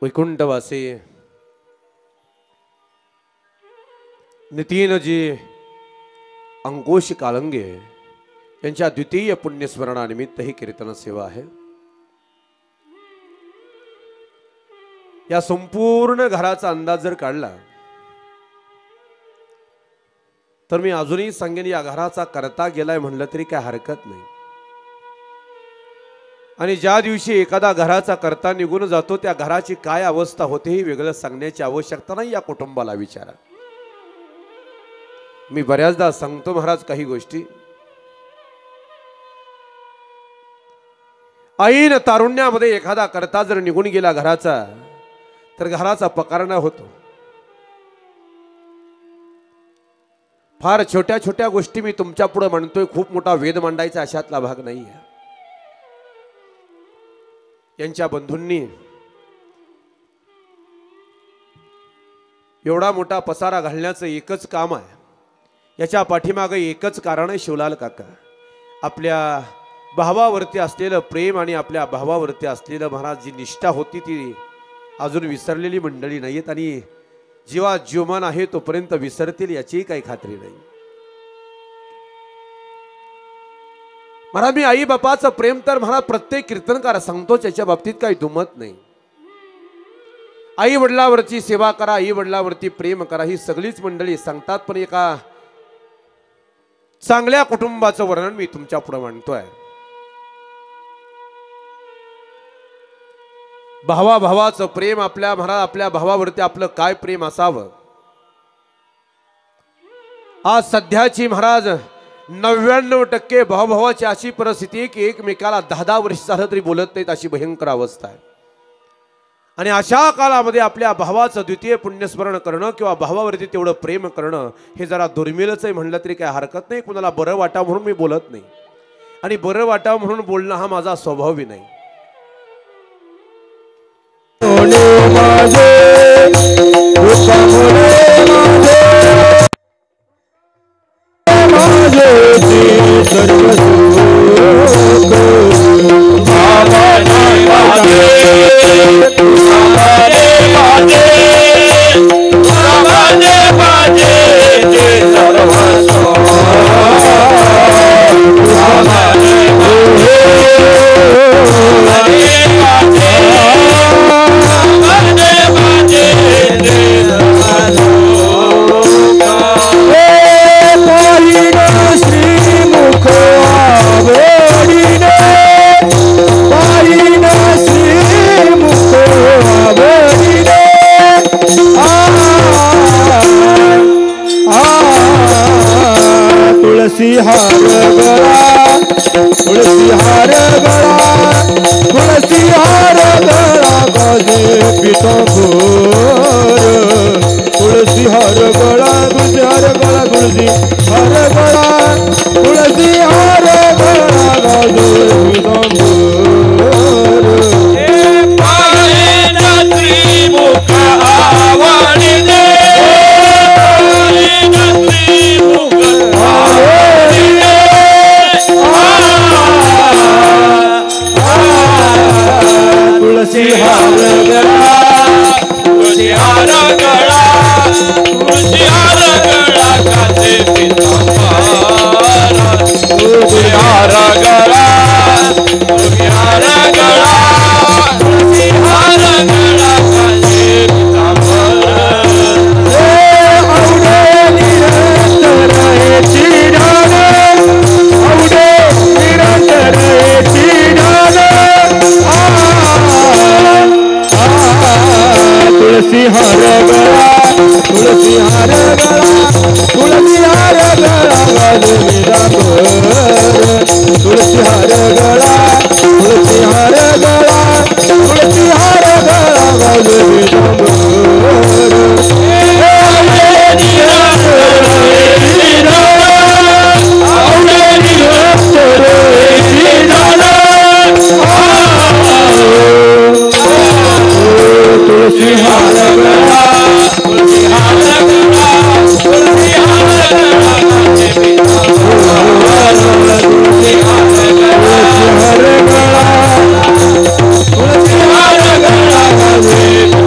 वैकुंठवासी नितीनजी अंकुश कालंगे यांच्या द्वितीय पुण्यस्मरणानिमित्त ही कीर्तन सेवा आहे। या संपूर्ण घराचा अंदाज जर काढला तर मी अजूनही सांगेन या घराचा करता गेलाय म्हणलं तरी काय हरकत नाही। आणि ज्या दिवशी एखादा घराचा करता निघून जातो त्या घराची काय अवस्था होते ही वेगळं सांगण्याची आवश्यकता नाही। या कुटुंबाला विचारा। मी बऱ्याचदा सांगतो महाराज काही गोष्टी ऐन तारुण्यामध्ये एखादा करता जर निघून गेला घराचा तर घराचा पकारना होतो। फार छोट्या छोट्या गोष्टी मी तुमच्या पुढे म्हणतोय, खूप मोठा वेद मांडायचा अशातला भाग नाही आहे। यांच्या बंधूंनी एवढा मोठा पसारा घालण्याचं एकच काम आहे। याच्या पाठीमागे एकच कारण आहे, शिवलाल काका आपल्या भावावरती असलेलं प्रेम आणि आपल्या भावावरती असलेलं महाराज जी निष्ठा होती ती अजून विसरलेली मंडळी नाहीत आणि जीवा जीवमान आहे तोपर्यंत विसरतील याचीही काही खात्री नाही। महाराज मी आई बापाचं प्रेम तर महाराज प्रत्येक कीर्तनकार सांगतो, त्याच्या बाबतीत काही दुमत नाही। आई वडिलांवरची सेवा करा, आई वडिलांवरती प्रेम करा ही सगळीच मंडळी सांगतात, पण एका चांगल्या कुटुंबाचं वर्णन मी तुमच्या पुढे मांडतोय। भावा भावाचं प्रेम आपल्या महाराज आपल्या भावावरती आपलं काय प्रेम असावं। आज सध्याची महाराज 99% भावाभावाची अशी परिस्थिती आहे की एकमेकाला 10-10 वर्ष झालं तरी बोलत नाहीत, अशी भयंकर अवस्था आहे। आणि अशा काळामध्ये आपल्या भावाचं द्वितीय पुण्यस्मरण करणं किंवा भावावरती तेवढं प्रेम करणं हे जरा दुर्मिळच आहे म्हणलं तरी काय हरकत नाही। कुणाला बरं वाटावं म्हणून मी बोलत नाही आणि बरं वाटावं म्हणून बोलणं हा माझा स्वभावही नाही। तुलसी हार गळा तुलसी हार गळा तुलसी हार गळा गाजे पितांबर तुलसी हार गळा तुलसी हार गळा तुलसी हार गळा तुलसी हार गळा गाजे पितांबर तुलसी हार गळा तुलसी हार गळा तुलसी हार गळा गाजे पितांबर तुलसी हार गळा तुलसी हार गळा तुलसी हार गळा गाजे पितांबर औडे निरंतर चिडान औडे निरंतर चिडान तुलसी हार गळा तुलसी हार गळा तुलसी हार गळा गाजे पितांबर तुलसी हार गळा तुलसी हार गळा तुलसी हार गळा गाजे पितांबर तुलसी हार गळा तुलसी हार गळा तुलसी हार गळा गाजे पितांबर तुलसी हार गळा तुलसी हार गळा तुलसी हार गळा गाजे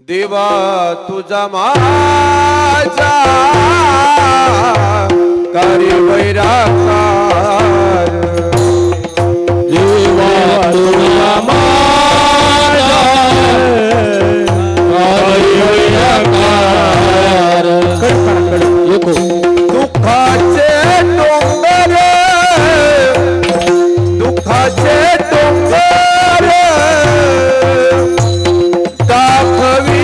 देवा तुझा माझा कार्य वैराकार देवा तुझा माझा कार्य वैराकार दुःखाचे डोंगर दुःखाचे डोंगर दाखवीसी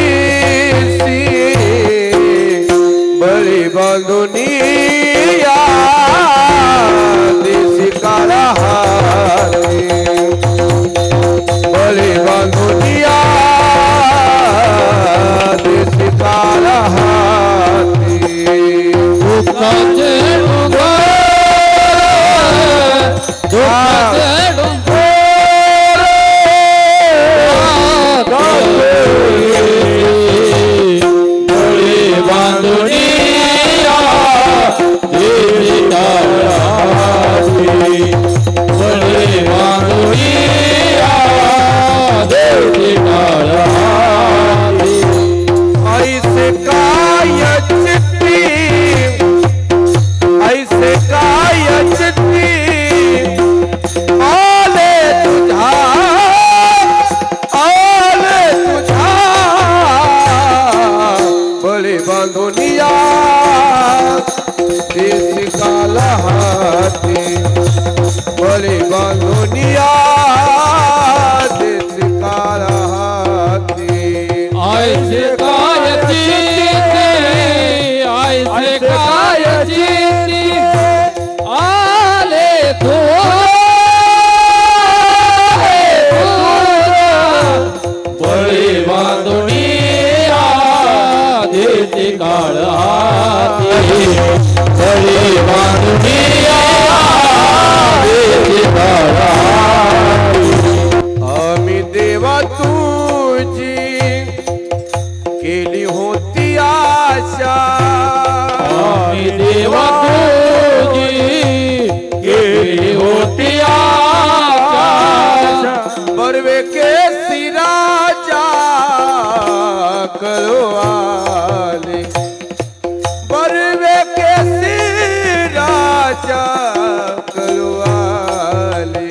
बळी बांधुनी या देशी काळा हाती बळी बांधुनी या देशी काळा हाती दुःखाचे डोंगर दुःखाचे बळी बांधुनिया देशी काळा हाती ऐसे काय चित्ते ऐसे काय चित्ते आले तो बळी बांधुनिया देशी काळा हाती बळी बांधुनिया आम्ही देवा तुझी केली होती आशा आम्ही देवा तुझी केली होती आशा बर्वे केसी राजा कळवाले बर्वे केसी राजा कळवाले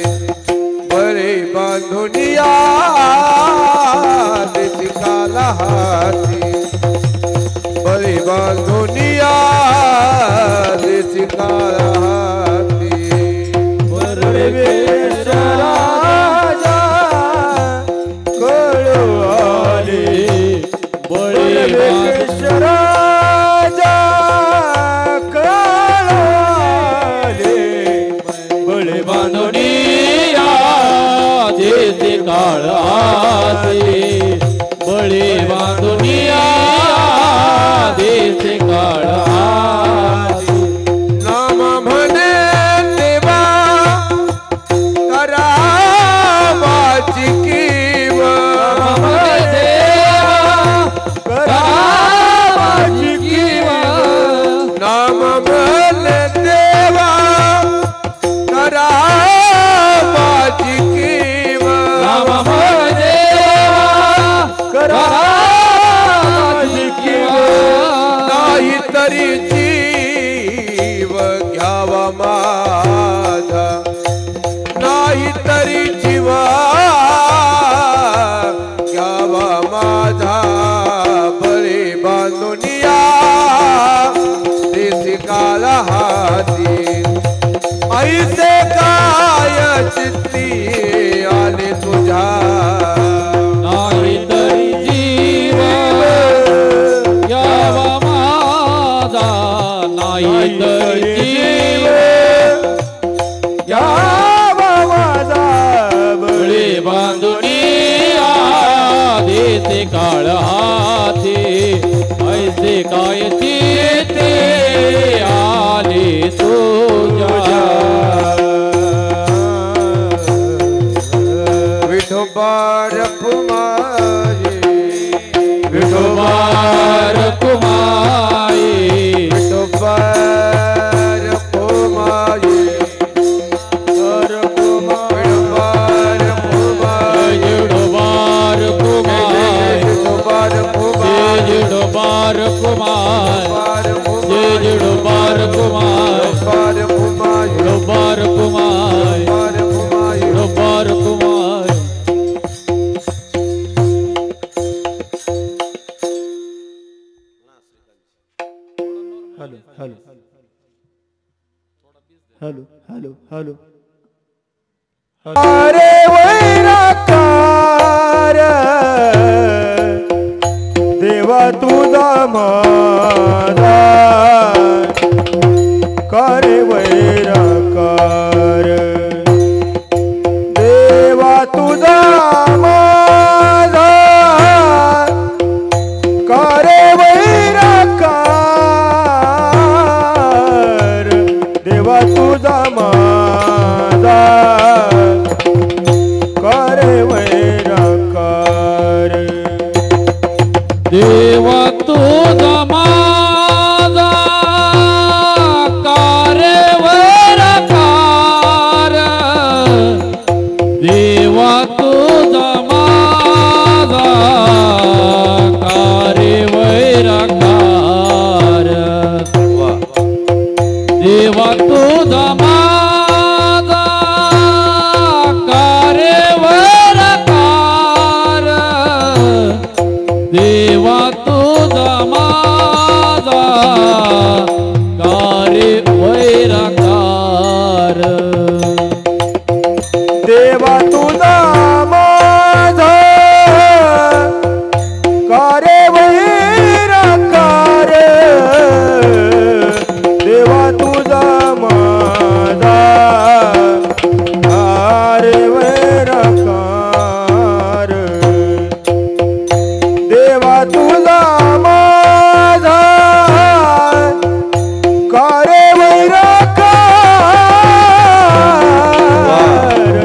बळे बांधुनिया देशी काला हाती बळे बांधुनिया देशी काला हाती बर्वे राजा कळवाले बळे राजा कळवाले बळे बांधुनिया देशी काळा हाती बळे बांधुनिया देशी काळा हाती नाम म्हणे देवा करावाची कीव करावाची कीव नाम म्हणे देवा करावाची कीव नाम देवा करावाची कीव नाही तरी जीव घ्यावा माझा नाही तरी जीवा घ्यावा माझा बळी बांधुनिया देशी काळा हाती ऐसे काय चित्ती आले तुझ्या नाही तरी जीव घ्यावा माझा नाही तरी जीव घ्यावा माझा बळे बांधुनिया देशी काळा हाती ऐसे काय चित्ते आले तुझ्या विठोबार कुमारी विठोबार कुमारी विठोबार कुमारी विठोबार कुमारी विठोबार कुमारी विठोबार कुमारी हॅलो हॅलो हॅलो अरे वैराकार देवा तुझा माझा करे वैराकार देवा तुझा माझा करे वैराकार देवा तुझा माझा करे वैराकार देवा तुझा माझा कार्य वैराकार देवा तुझा माझा कार्य वैराकार देवा तुझा माझा कार्य वैराकार देवा तुझा माझा कार्य वैराकार देवा तुझा माझा कार्य वैराकार देवा तुझा माझा कार्य वैराकार देवा तुझा माझा कार्य वैराकार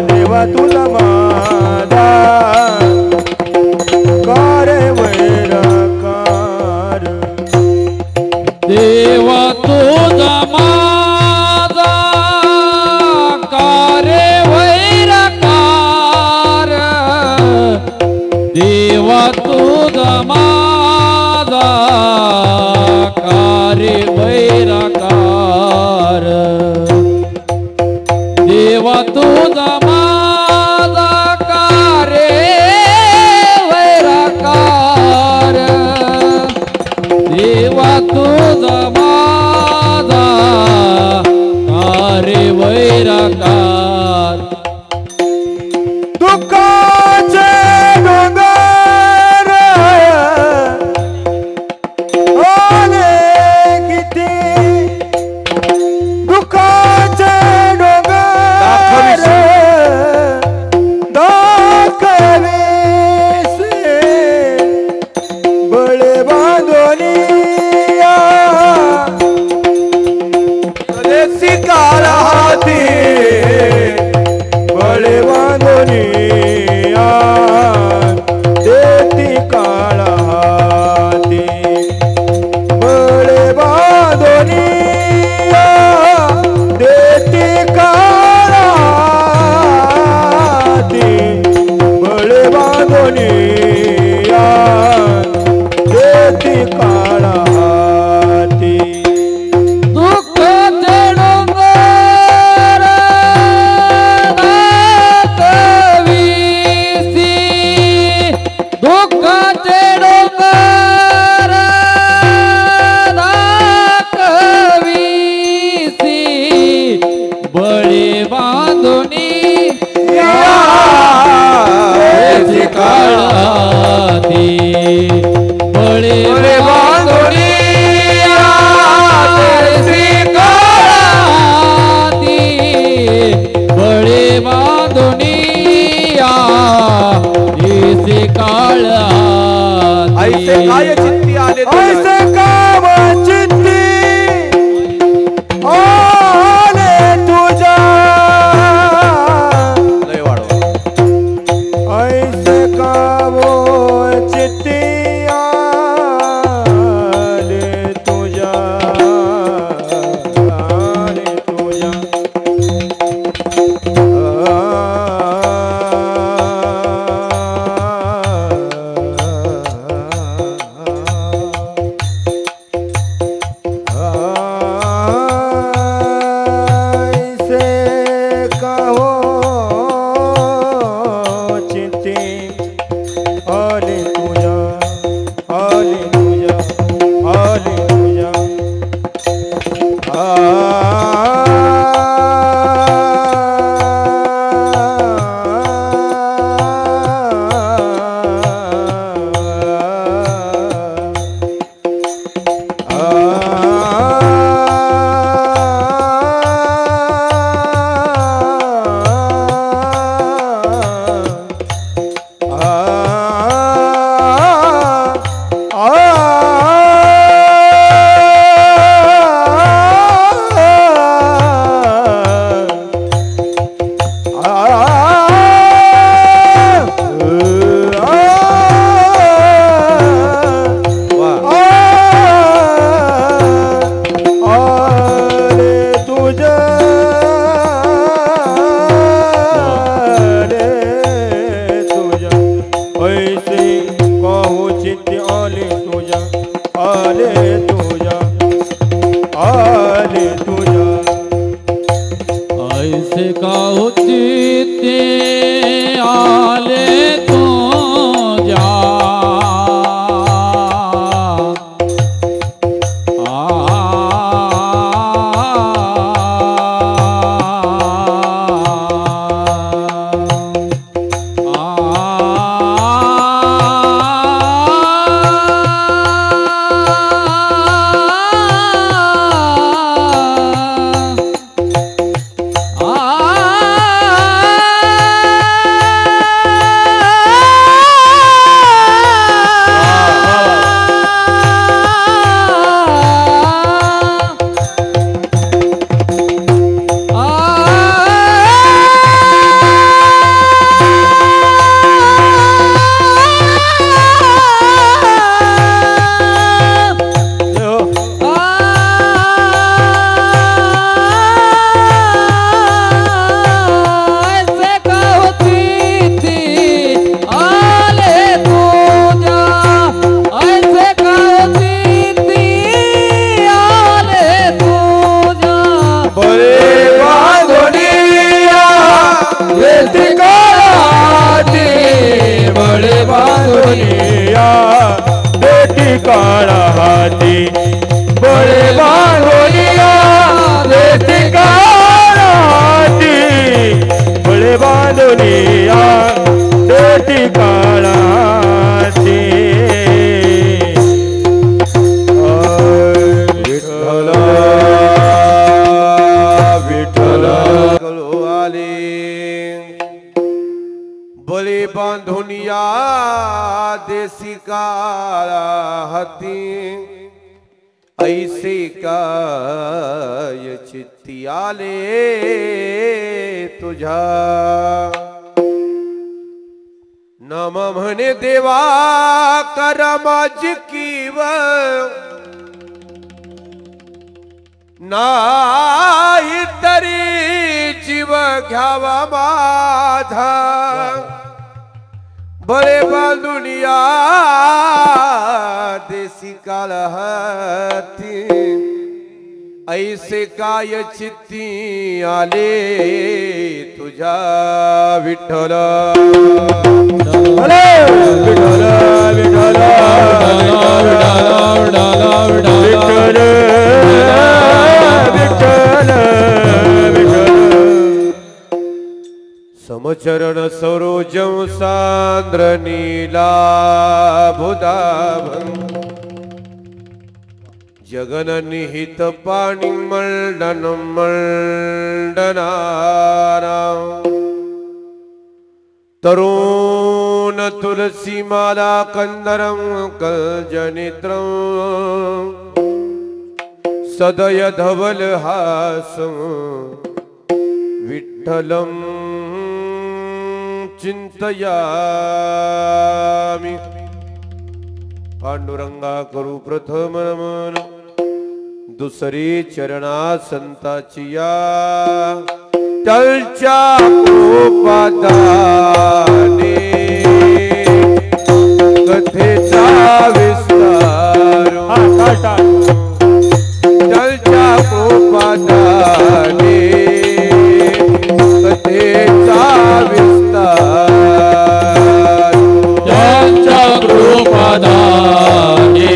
देवा तुझा माझा कार्य वैराकार देवा तुझा माझा कार्य वैराकार देवा तुझा माझा कार्य वैराकार देवा तुझा माझा कार्य वैराकार देवा तुझा माझा कार्य वैराकार दुःखाचे डोंगर आले किती दुःखाचे डोंगर दाखवीसे बळे बांधोनिया देसी काळ हाती बळे बांधोनिया देती काळ हाती बळे बांधोनिया देती काळ हाती बळे बांधोनिया देती काळ हाती दुःख डोंगर दाखवीसी दुःखाचे डोंगर दाखवीसी बळी बांधुनी याची काळाती बळी बांधुनी याची काळाती बळी बांधुनी याची काळाती ऐसे काय चित्ती आले तुझ्या? ऐसे काम चित्ती आले तुझ्या लय वाढव. ऐसे काम चित्ती आले तुझ्या आले तुझ्या चित्ते आले तुझ्या काळा हाती बळे बांधोनिया देती काळा हाती बळे बांधोनिया देती काळा हाती विठ्ठला विठ्ठला कळू आले बळी बांधुनिया देसी काळा हाती ऐसे काय चित्ती आले तुझ्या नम म्हणे देवा कर माझी कीव नाही तरी जीव घ्यावा माझा बळे बांधुनिया देसी काळा हाती ऐसे काय चित्ती आले तुझ्या विठ्ठल विठ्ठला विठ्ठला समचरण सरोजं सान्द्र नीलाभुदाभं जगन निहित पाणि मण्डनं मण्डनारां तरुण तुलसी माला कंदरं कलजनेत्रं सदय धवल हासं विठ्ठलं चिंतयामि पांडुरंगा करू प्रथम नमन दुसरी चरणा संताची या तलच्या कोपादाने कथेचा विस्तार तलच्या कोपादाने कथेचा विस्तार त्यांच्या कृपादाने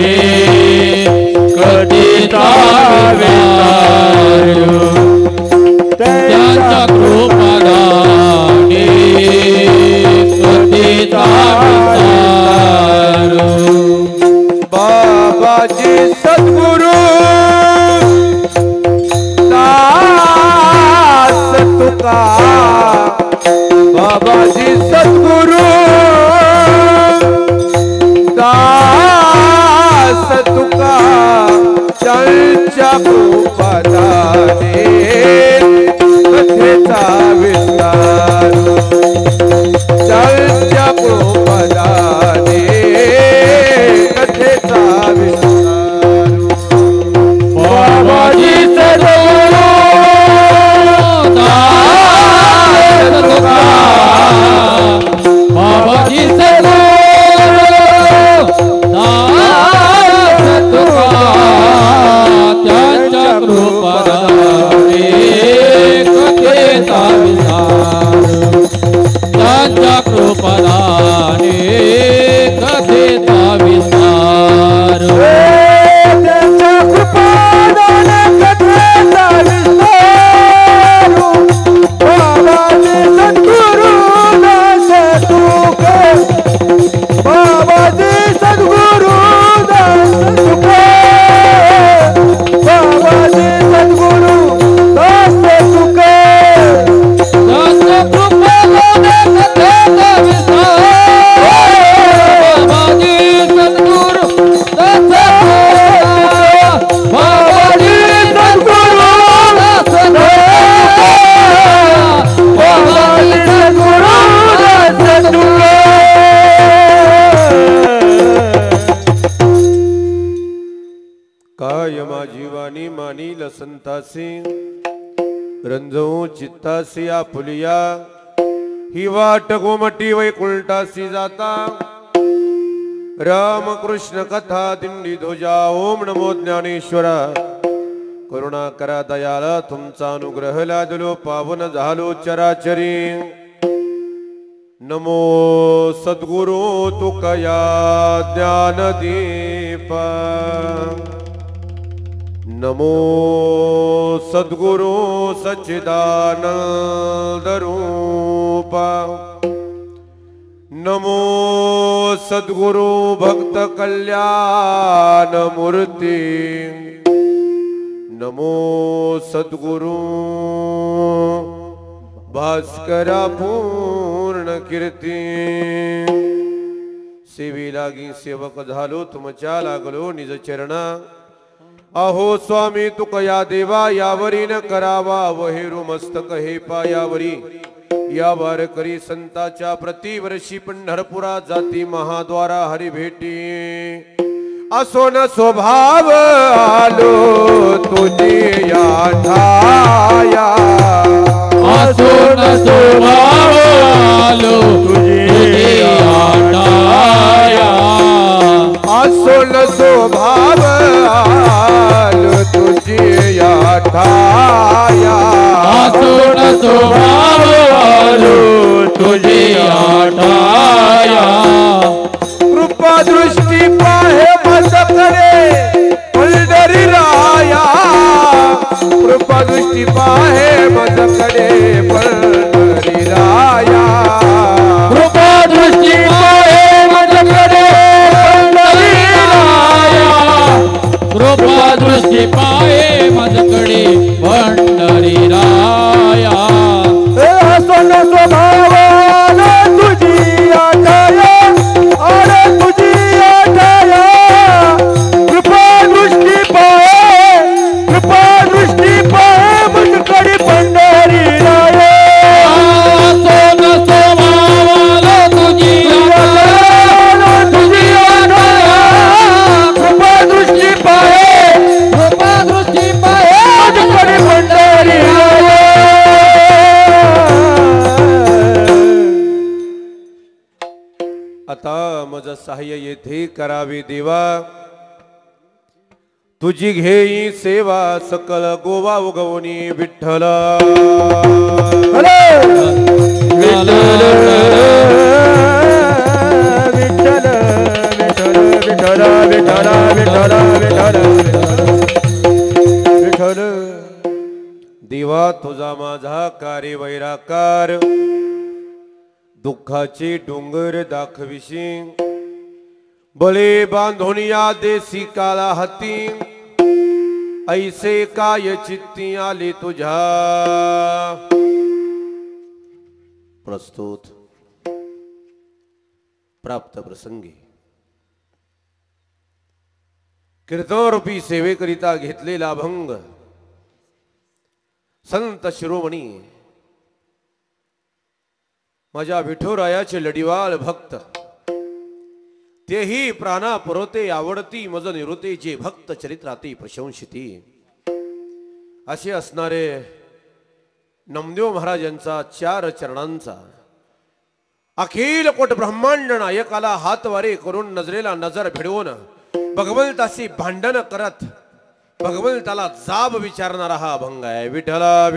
कधीचा विस्तार त्यांच्या कृपादाने कधीचा विस्तार बाबाजी सद्गुरु दास तुका बाबाजी सद्गुरु दास तुका त्यांच्या कृपादाने कथेचा विस्तार त्यांच्या कृपादाने कथेचा विस्तार बाबाजी सद्गुरु दास तुका बाबाजी सद्गुरु दास तुका त्यांच्या कृपादाने कथेचा विस्तार देवानी मानिल संतासी रंजवू चित्तासी आपुलिया ही वाट गोमटी वैकुंठासी जाता राम कृष्ण कथा दिंडी ध्वजा ओम नमो ज्ञानेश्वरा करुणा करा दयाला तुमचा अनुग्रह लादलो पावन झालो चराचरी नमो सद्गुरु तुकया ज्ञानदीप नमो सद्गुरु सच्चिदानंद रूप नमो सद्गुरु भक्त कल्याण मूर्ती नमो सद्गुरु भास्करा पूर्ण कीर्ती सेवी लागी सेवक झालो तुमच्या लागलो निज चरणा अहो स्वामी तुकया देवा यावरी न करावा वहेरू मस्तक हे पायावरी या वारकरी संताच्या प्रतिवर्षी पंढरपुरा जाती महाद्वारा हरी भेटी असो न स्वभाव आलो तुझी या ठाया असो न स्वभाव आलो तुझी आटाया असो न स्वभाव आलो तुझी या ठाया असो न स्वभाव आलो तुझी आटाया कृपा दृष्टी पाहे माझ्याकडे पंढरी राया कृपा दृष्टी पाहे माझ्याकडे पंढरी राया कृपा दृष्टी पाहे माझ्याकडे पंढरी राया कृपा दृष्टी पाहे माझ्याकडे पंढरी राया सोन स्वभावाला तुझी आठाया अरे तुझी आठाया कृपा दृष्टी पाहे मुझकडे पंढरी राया सोन स्वभावाला तुझी आटाया तुझी आटाया कृपा दृष्टी पाहे मुझकडे पंढरी राया आता मज सहाय्य येथे करावे देवा तुझी घेई सेवा सकल गोवा उगवणी विठ्ठल विठ्ठल विठ्ठल विठ्ठल विठ्ठल विठ्ठल देवा तुझा माझा कार्य वैराकार दुःखाचे डोंगर दाखविशी बळे बांधोनिया देसी काला हाती ऐसे काय चित्ती आले तुझ्या प्रस्तुत प्राप्त प्रसंगी कीर्तनरूपी सेवेकरिता घेतलेला भंग संत शिरोमणी माझ्या विठोरायाचे लढीवाळ भक्त तेही प्राणा पुरवते आवडती मज निवृत्ते जे भक्त चरित्राती प्रशंसिती असे असणारे नामदेव महाराज यांचा 4 चरणांचा अखिल कोट ब्रह्मांड नायकाला हातवारे करून नजरेला नजर भिडवून भगवंताशी भांडण करत भगवंताला जाब विचारणारा हा अभंग आहे विठ्ठला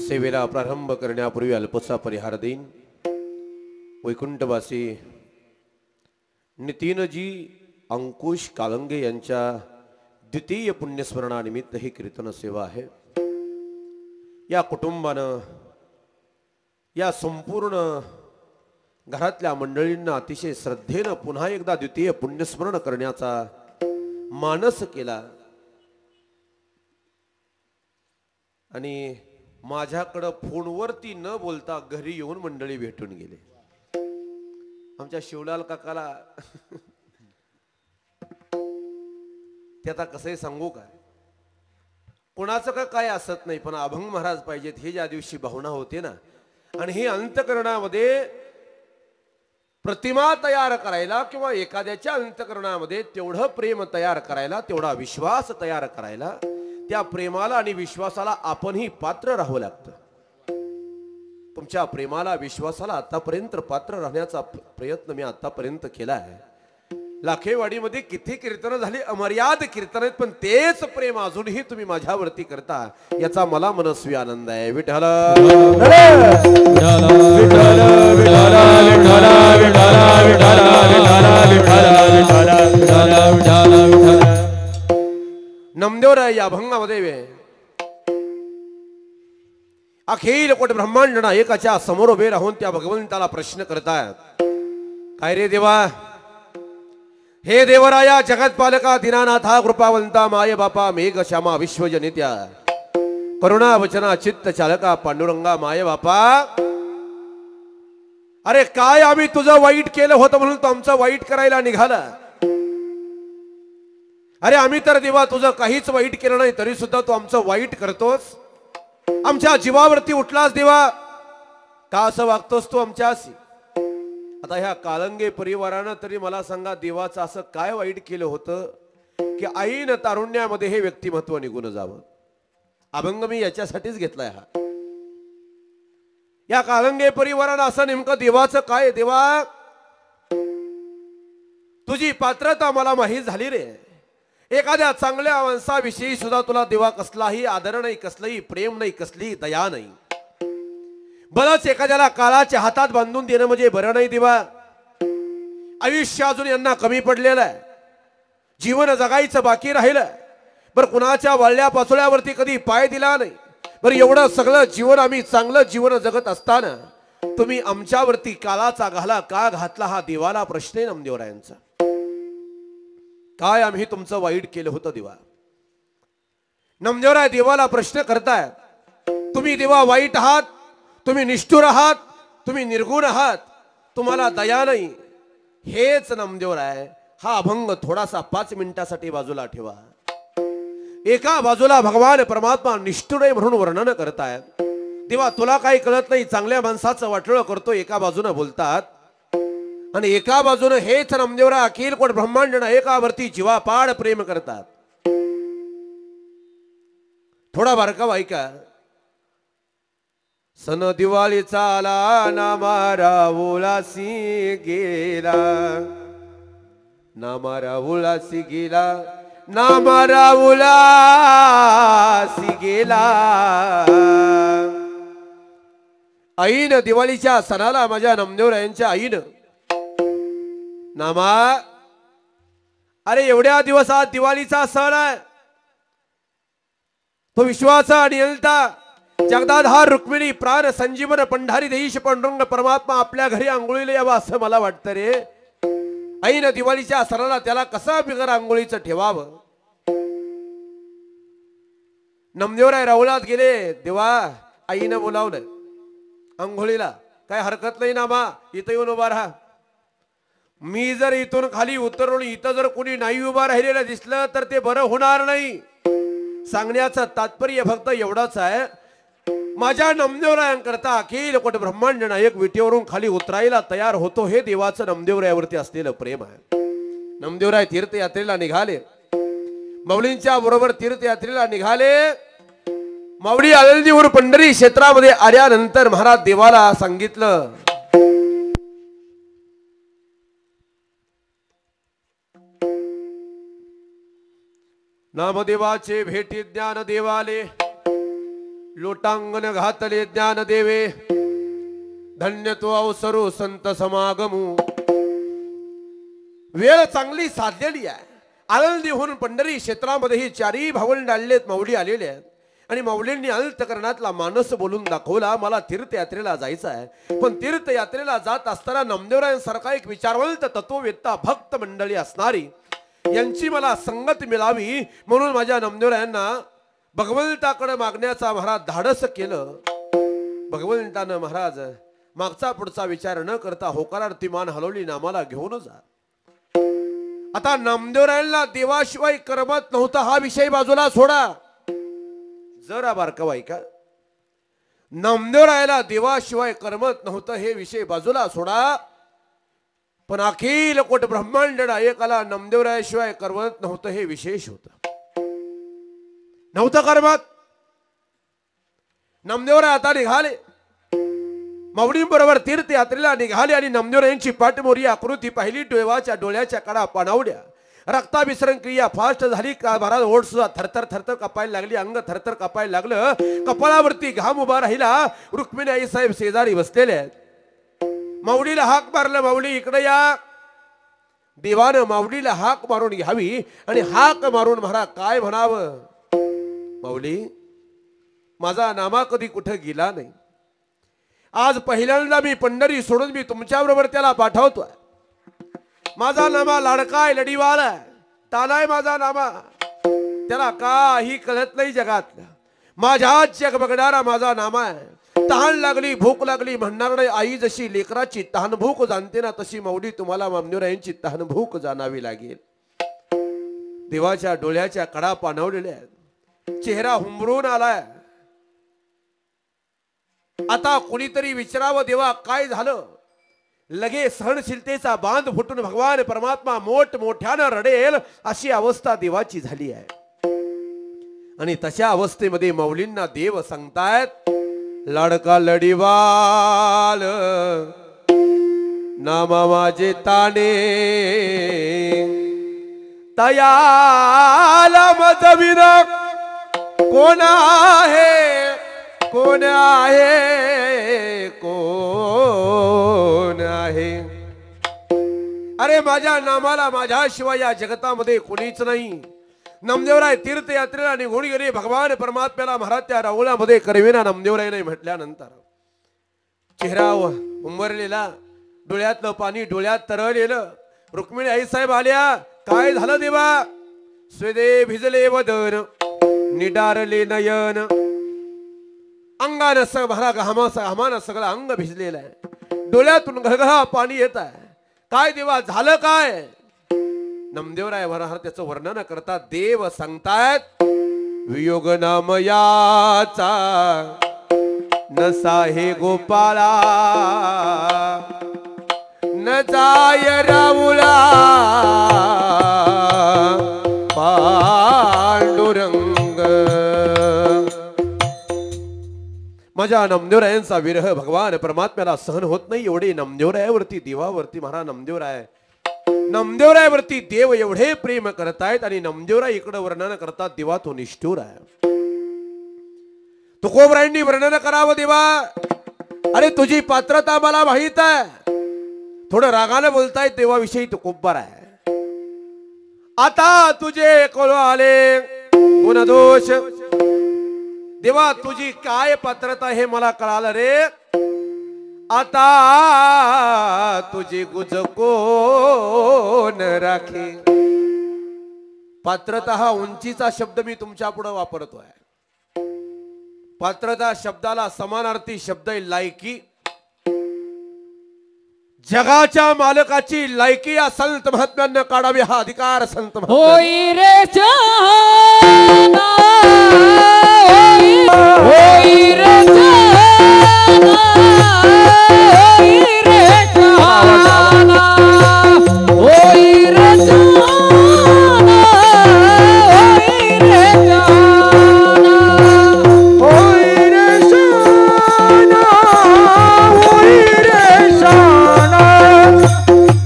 सेवेला प्रारंभ करण्यापूर्वी अल्पसा परिहार देईन वैकुंठवासी नितीनजी अंकुश कालंगे यांच्या द्वितीय पुण्यस्मरणानिमित्त ही कीर्तन सेवा आहे या कुटुंबानं या संपूर्ण घरातल्या मंडळींना अतिशय श्रद्धेनं पुन्हा एकदा द्वितीय पुण्यस्मरण करण्याचा मानस केला आणि माझ्याकडं फोनवरती न बोलता घरी येऊन मंडळी भेटून गेले आमच्या शिवलाल काकाला ते आता कसंही सांगू काय कोणाचं का काय असत नाही पण अभंग महाराज पाहिजेत हे ज्या दिवशी भावना होते ना आणि हे अंतकरणामध्ये प्रतिमा तयार करायला किंवा एखाद्याच्या अंतःकरणामध्ये तेवढं प्रेम तयार करायला, तेवढा विश्वास तयार करायला, त्या प्रेमाला आणि विश्वासाला आपणही पात्र राहावं लागतं. तुमच्या प्रेमाला विश्वासाला आतापर्यंत पात्र राहण्याचा प्रयत्न मी आतापर्यंत केला आहे. लाखेवाडीमध्ये किती कीर्तन झाली, अमर्याद कीर्तन आहेत, पण तेच प्रेम अजूनही तुम्ही माझ्यावरती करता याचा मला मनस्वी आनंद आहे. विठ्ठल नामदेवराय या अभंगामध्ये अखिल कोट ब्रह्मांड नायकाच्या समोर उभे राहून त्या भगवंताला प्रश्न करतायत. काय रे देवा, हे देवराया जगतपालका दीनानाथा कृपावंता माय बापा मेघ श्यामा विश्वजनित्या करुणा वचना चित्त चालका पांडुरंगा माय बापा, अरे काय आम्ही तुझं वाईट केलं होतं म्हणून तू आमचं वाईट करायला निघाला. अरे आम्ही तर देवा तुझं काहीच वाईट केलं नाही तरी सुद्धा तू आमचं वाईट करतोस, आमच्या जीवावरती उठलास देवा, का असं वागतोस तू आमच्याशी. आता ह्या कालंगे परिवारानं तरी मला सांगा, देवाचं असं काय वाईट केलं होतं की आईन तारुण्यामध्ये हे व्यक्तिमत्व निघून जावं. अभंग मी याच्यासाठीच घेतलाय हा. या कालंगे परिवारानं असं नेमकं देवाचं काय, देवा तुझी पात्रता मला माहीत झाली रे. एखाद्या चांगल्या माणसाविषयी सुद्धा तुला देवा कसलाही आदर नाही, कसलंही प्रेम नाही, कसलीही दया नाही. बरंच एखाद्याला काळाच्या हातात बांधून देणं म्हणजे बरं नाही देवा. आयुष्य अजून यांना कमी पडलेलं आहे, जीवन जगायचं बाकी राहिलं. बरं कुणाच्या वाळल्या पाचोळ्यावरती कधी पाय दिला नाही. बरं एवढं सगळं जीवन आम्ही चांगलं जीवन जगत असताना तुम्ही आमच्यावरती काळाचा घाला का घातला, हा देवाला प्रश्न आहे नामदेवरायांचा. काय आम्ही तुमचं वाईट केलं होतं देवा. नामदेवराय देवाला प्रश्न करताय. तुम्ही देवा वाईट आहात, तुम्ही निष्ठुर आहात, तुम्ही निर्गुण आहात, तुम्हाला दया नाही. हेच नामदेवराय हा अभंग थोडासा 5 मिनिटासाठी बाजूला ठेवा. एका बाजूला भगवान परमात्मा निष्ठुर आहे म्हणून वर्णन करतायत. देवा तुला काही कळत नाही, चांगल्या माणसाचं वाटोळं करतो, एका बाजूने बोलतात. आणि एका बाजूने हेच नामदेवराय अखिल कोट ब्रह्मांड नायकावरती जीवापाड प्रेम करतात. थोडा बारकाव ऐका. सन दिवाळीचा आला ना मारा उलासी गेला, ना मारा उलासी गेला, ना मारा उलासी गेला. आईनं दिवाळीच्या सणाला माझ्या नामदेवरायांच्या आईनं नामा, अरे एवढ्या दिवसात दिवाळीचा सण आहे, तो विश्वाचा नियंता जगदाधार रुक्मिणी प्राण संजीवन पंढारी देश पांडुरंग परमात्मा आपल्या घरी आंघोळीला यावा असं मला वाटतं रे. आईनं दिवाळीच्या सणाला त्याला कसं बिगर आंघोळीचं ठेवावं. नामदेवराय राहुलात गेले. देवा आईनं बोलावलं आंघोळीला, काय हरकत नाही नामा, इथं येऊन उभा राहा. मी जर इथून खाली उतरून इथं जर कोणी नाही उभा राहिलेलं दिसलं तर ते बरं होणार नाही. सांगण्याचं तात्पर्य फक्त एवढंच आहे, माझ्या नामदेवरायांकरता अखिल कोट ब्रह्मांड नायक विटेवरून खाली उतरायला तयार होतो, हे देवाचं नामदेवरायावरती असलेलं प्रेम आहे. नामदेवराय तीर्थयात्रेला निघाले, माऊलींच्या बरोबर तीर्थयात्रेला निघाले. माऊली आळंदीवर पंढरी क्षेत्रामध्ये आल्यानंतर महाराज देवाला सांगितलं, नामदेवाचे भेटी ज्ञान देवाले, लोटांगण घातले ज्ञान देवे, धन्य तो अवसरो संत समागमू. वेळ चांगली साधलेली आहे. आळंदीहून पंढरी क्षेत्रामध्ये ही चारही भावंड आलेत, माऊली आलेले आहेत. आणि माऊलींनी अंतःकरणातला मानस बोलून दाखवला, मला तीर्थयात्रेला जायचं आहे. पण तीर्थयात्रेला जात असताना नामदेवरायांसारखा एक विचारवंत तत्ववेत्ता भक्त मंडळी असणारी यांची मला संगत मिळावी म्हणून माझ्या नामदेवरायांना भगवंताकडे मागण्याचा महाराज धाडस केलं. भगवंतानं महाराज मागचा पुढचा विचार न करता होकारार्थी मान हलवली, नामाला घेऊन जा. आता नामदेवरायांना देवाशिवाय करमत नव्हता हा विषय बाजूला सोडा. जरा बारकाव ऐका. नामदेवरायाला देवाशिवाय करमत नव्हतं हे विषय बाजूला सोडा. पण अखिल कोट ब्रह्मांड नायकाला नामदेवरायाशिवाय करमत नव्हतं, हे विशेष होतं. नव्हतं करमत. नामदेवराय आता निघाले, माऊलींबरोबर तीर्थयात्रेला निघाले आणि नामदेवरायांची पाठमोरी आकृती पाहिली. डोळ्याच्या कडा पाणावल्या, रक्ताभिसरण क्रिया फास्ट झाली. महाराज ओठ सुद्धा थरथर थरथर कापायला लागली, अंग थरथर कापायला लागलं. कपाळावरती घाम उभा राहिला. रुक्मिणी आई साहेब शेजारी बसलेले आहेत. माऊलीला हाक मारलं, माऊली इकडे या. देवानं माऊलीला हाक मारून घ्यावी आणि हाक मारून महाराज काय म्हणावं, माऊली माझा नामा कधी कुठं गेला नाही. आज पहिल्यांदा मी पंढरी सोडून मी तुमच्या बरोबर त्याला पाठवतोय. माझा नामा लाडकाय लढीवाला तालाय माझा नामा. त्याला काही कळत नाही जगातलं. माझ्या जग बघणारा माझा नामा आहे. तहान लागली भूक लागली म्हणणार नाही. आई जशी लेकराची तहान भूक जाणते ना, तशी माऊली तुम्हाला नामदेवरायांची तहान भूक जाणावी लागेल. देवाच्या डोळ्याच्या कडा पाणवलेल्या आहेत, चेहरा हुंबरून आलाय. आता कोणीतरी विचारावं, देवा काय झालं. लगे सहनशीलतेचा बांध फुटून भगवान परमात्मा मोठमोठ्यानं रडेल अशी अवस्था देवाची झाली आहे. आणि तशा अवस्थेमध्ये माऊलींना देव सांगतायत, लाडका लढीवाल नामा माझे ताने तयाला मजविन कोण आहे, कोण आहे, कोण आहे. अरे माझ्या नामाला माझ्याशिवाय या जगतामध्ये कोणीच नाही. नामदेवराय तीर्थयात्रेला निघून गेले. भगवान परमात्म्याला महाराज त्या राहुलामध्ये करविना नामदेवराय नाही म्हटल्यानंतर चेहरा उंबरलेला, डोळ्यातलं पाणी डोळ्यात तरळलेलं. रुक्मिणी आई साहेब आल्या, काय झालं देवा. स्वेदे भिजले वदन निडारले नयन. अंगानं घामानं सगळं अंग भिजलेलं आहे. डोळ्यातून घळघळा पाणी येत आहे. काय देवा झालं काय. नामदेवराय त्याचं वर्णन करतात. देव सांगतायत, वियोग नामयाचा नसा हे गोपाळा न जाय राहुला पांडुरंग. माझ्या नामदेवरायांचा विरह भगवान परमात्म्याला सहन होत नाही. एवढे नामदेवरायावरती देवावरती महाराज नामदेवरायावरती देव एवढे प्रेम करतायत. आणि नामदेवराय इकडे वर्णन करतात, देवा तो निष्ठुर आहे. तुकोबरायांनी वर्णन करावं, देवा अरे तुझी पात्रता मला माहित आहे. थोडं रागाने बोलतायत देवाविषयी तुकोबर आहे. आता तुझे कोण आले गुणदोष. देवा तुझी काय पात्रता हे मला कळालं रे. आता तुझी गुज कोण राखे. पात्रता हा उंचीचा शब्द मी तुमच्या पुढे वापरतोय. पात्रता शब्दाला समानार्थी शब्द आहे लायकी. जगाच्या मालकाची लायकी या संत महात्म्यांना काढावी हा अधिकार संत होई रे जाना, होई रे जाना, होई रे जाना, होई रे जाना, होई रे जाना, होई रे शाना, होई रे शाना,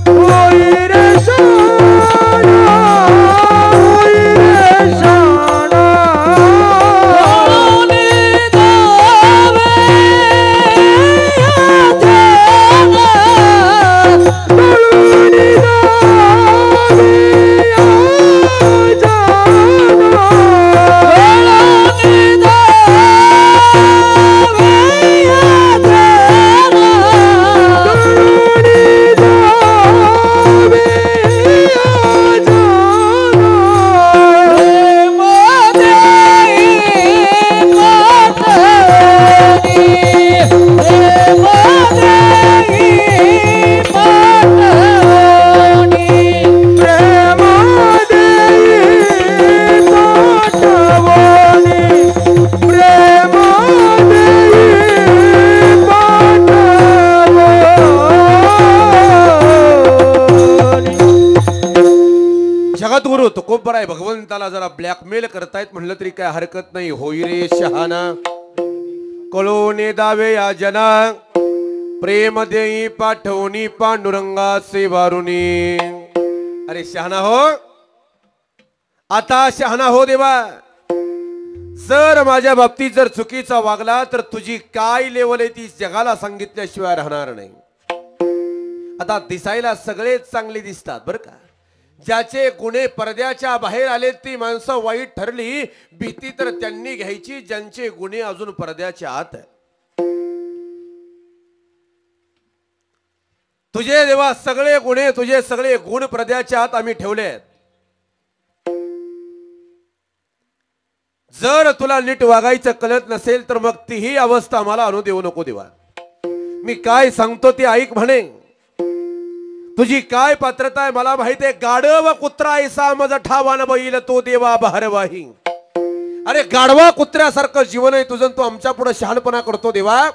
होई रे शाना, होई रे जरा ब्लॅकमेल करतायत म्हणलं तरी काय हरकत नाही. होई रे शहाणा कळोने दावे या जना प्रेम देई पाठवणी पांडुरंगाचे वारुणी. अरे शहाणा हो, आता शहाणा हो देवा. जर माझ्या बाबतीत जर चुकीचा वागला तर तुझी काय लेवल आहे ती जगाला सांगितल्याशिवाय राहणार नाही. आता दिसायला सगळेच चांगले दिसतात बरं का. ज्याचे गुन्हे पडद्याच्या बाहेर आले ती माणसं वाईट ठरली, भीती तर त्यांनी घ्यायची ज्यांचे गुन्हे अजून पडद्याच्या आत आहे. तुझे देवा सगळे गुन्हे, तुझे सगळे गुण पडद्याच्या आत आम्ही ठेवले आहेत. जर तुला नीट वागायचं कळत नसेल तर मग तीही अवस्था मला आणू देऊ नको देवा. मी काय सांगतो ते ऐक म्हणे. तुझी काय पात्रता आहे मला माहिती आहे. गाढव कुत्रा ऐसा मज ठावान बैल तो देवा बहरवाही. अरे गाढवा कुत्र्यासारखं जीवन आहे तुझं, तू आमच्या पुढे शहाणपणा करतो देवा.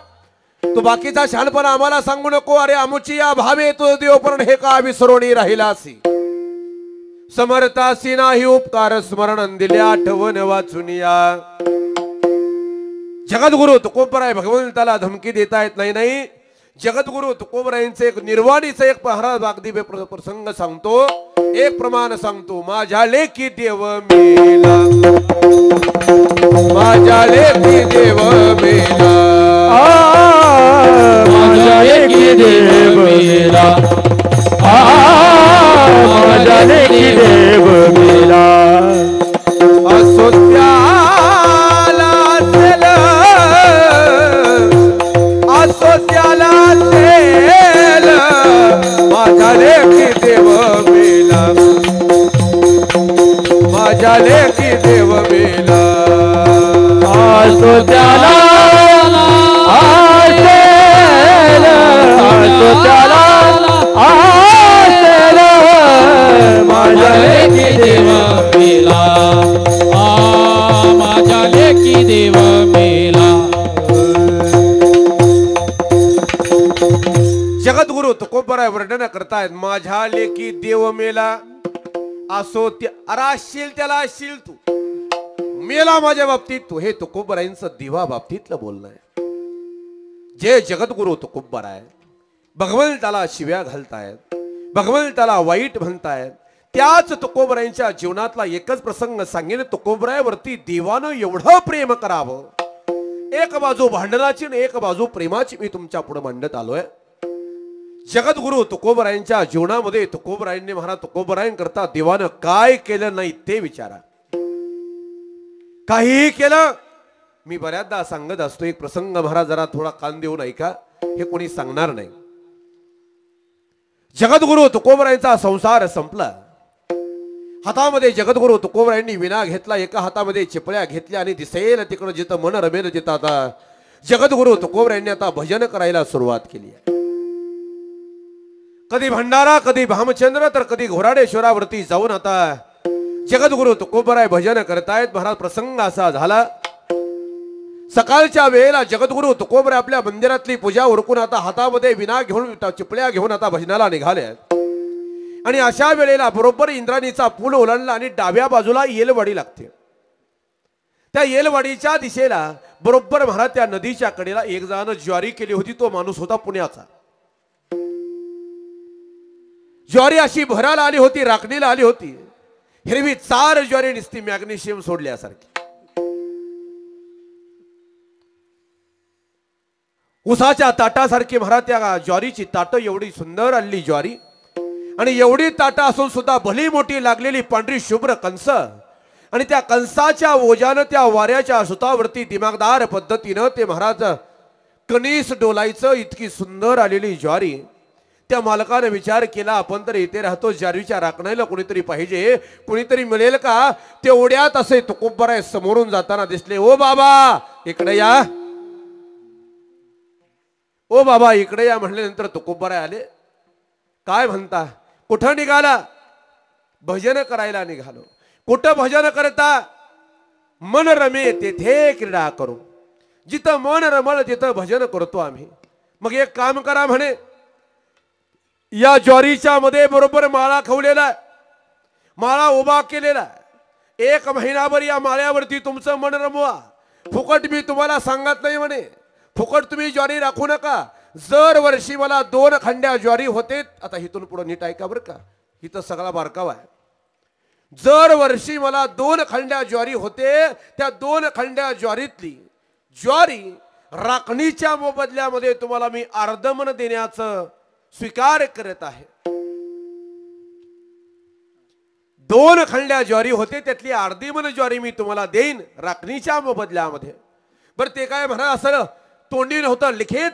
तू बाकीचा शहाणपणा आम्हाला सांगू नको. अरे आमुची या भावे तो देव पण हे का विसरोणी राहिलासी. समर्थासी नाही उपकार स्मरण दिल्या आठवण वाचुनिया. जगद्गुरु तुकोबराय भगवंताला धमकी देता येत नाही. जगद्गुरु तुकोबरायांचे एक निर्वाणीचा एक महाराज अगदी प्रसंग सांगतो, एक प्रमाण सांगतो. माझ्या लेकी देव मेला, माझ्या लेकी देव मेला, माझ्या लेकी देव मेला, माझ्या लेकी देव मेला. असो त्याला चल, असो त्याला चल, माझ्या लेकी देव मेला, माझ्या लेकी देव मेला. असो त्याला आसेल, असो त्याला आसेल, माझ्या लेकी देव मेला, माझ्या लेकी देव मेला. जगद्गुरु तुकोबराय वर्णन करतायत. माझ्या लेकी देव मेला, असो अराशील त्याला असशील तू मेला माझ्या बाबतीत तू. हे तुकोबरायांचं दिवा बाबतीतलं बोलणं आहे. जे जगद्गुरु तुकोबराय भगवंताला शिव्या घालतायत, भगवंताला वाईट म्हणतायत, त्याच तुकोबरायांच्या जीवनातला एकच प्रसंग सांगेन. तुकोबरायावरती देवानं एवढं प्रेम करावं. एक बाजू भांडणाची आणि एक बाजू प्रेमाची मी तुमच्या पुढे मांडत आलोय. जगद्गुरु तुकोबरायांच्या जीवनामध्ये तुकोबरायांनी महाराज तुकोबरायांकरता देवानं काय केलं नाही ते विचारा. काहीही केलं. मी बऱ्याचदा सांगत असतो एक प्रसंग, महाराज जरा थोडा कान देऊन ऐका, हे कोणी सांगणार नाही. जगद्गुरु तुकोबरायांचा संसार संपला. हातामध्ये जगद्गुरु तुकोबरायांनी विना घेतला, एका हातामध्ये चिपळ्या घेतल्या आणि दिसेल तिकडं जिथं मन रमेल तिथं आता जगद्गुरु तुकोबरायांनी आता भजन करायला सुरुवात केली. कधी भंडारा, कधी भामचंद्र, तर कधी घोराडेश्वरावरती जाऊन आता जगद्गुरु तुकोबराय भजन करतायत. महाराज प्रसंग असा झाला, सकाळच्या वेळेला जगद्गुरु तुकोबराय आपल्या मंदिरातली पूजा उरकून आता हातामध्ये विना घेऊन चिपळ्या घेऊन आता भजनाला निघाले. आणि अशा वेळेला बरोबर इंद्राणीचा पूल ओलांडला आणि डाव्या बाजूला येलवाडी लागते. त्या येलवाडीच्या दिशेला बरोबर महाराज त्या नदीच्या कडेला एक जण ज्वारी केली होती. तो माणूस होता पुण्याचा. ज्वारी अशी भराला आली होती, राखणीला आली होती. हिरवी चार ज्वारी निसती मॅग्नेशियम सोडल्यासारखी. उसाच्या ताटासारखी महाराज त्या ज्वारीची ताट एवढी सुंदर आली ज्वारी, आणि एवढी ताट असून सुद्धा भली मोठी लागलेली पांढरी शुभ्र कंस, आणि त्या कंसाच्या ओजानं त्या वाऱ्याच्या सुतावरती दिमागदार पद्धतीनं ते महाराज कणीस डोलायचं. इतकी सुंदर आलेली ज्वारी. त्या मालकाने विचार केला, आपण तर इथे राहतो, ज्वारीच्या राखणाला कोणीतरी पाहिजे, कोणीतरी मिळेल का. तेवढ्यात असे तुकोबराय समोरून जाताना दिसले. ओ बाबा इकडे या, ओ बाबा इकडे या म्हणल्यानंतर तुकोबराय आले. काय म्हणता, कुठं निघाला. भजन करायला निघालो. कुठं भजन करता. मन रमे तेथे क्रीडा करू. जिथं मन रमळ तिथं भजन करतो आम्ही. मग एक काम करा म्हणे, या ज्वारीच्या मध्ये बरोबर माळा खवलेला, माळा उभा केलेला, 1 महिनाभर या माळ्यावरती तुमचं मन रमवा. फुकट मी तुम्हाला सांगत नाही म्हणे, फुकट तुम्ही ज्वारी राखू नका. जर वर्षी मला 2 खंड्या ज्वारी होते. आता इथून पुढे नीट ऐका बरं का, इथं सगळा बारकावा आहे. जर वर्षी मला 2 खंड्या ज्वारी होते, त्या 2 खंड्या ज्वारीतली ज्वारी राखणीच्या मोबदल्यामध्ये तुम्हाला मी अर्धमन देण्याचं स्वीकार करत आहे. 2 खंड्या ज्वारी होते, त्यातली अर्धी मन ज्वारी मी तुम्हाला देईन राखणीच्या मोबदल्यामध्ये. बरं ते काय म्हणा, असं तोंडी नव्हतं लिखित.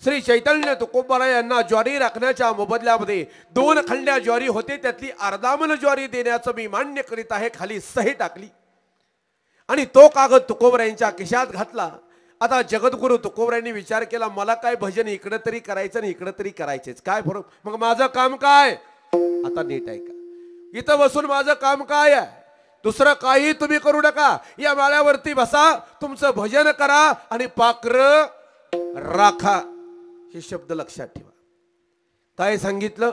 श्री चैतन्य तुकोबाराय यांना ज्वारी राखण्याच्या मोबदल्यामध्ये 2 खंड्या ज्वारी होते, त्यातली अर्धा मन ज्वारी देण्याचं मी मान्य करीत आहे. खाली सही टाकली आणि तो कागद तुकोबारायांच्या खिशात घातला. आता जगद्गुरु तुकोबारायांनी विचार केला, मला काय भजन इकडं तरी करायचं आणि इकडं तरी करायचेच, काय फरक, मग माझं काम काय. आता नीट ऐका, इथं बसून माझं काम काय आहे, दुसरं काही तुम्ही करू नका. या माळ्यावरती बसा, तुमचं भजन करा आणि पाखरं राखा. हे शब्द लक्षात ठेवा. काय सांगितलं,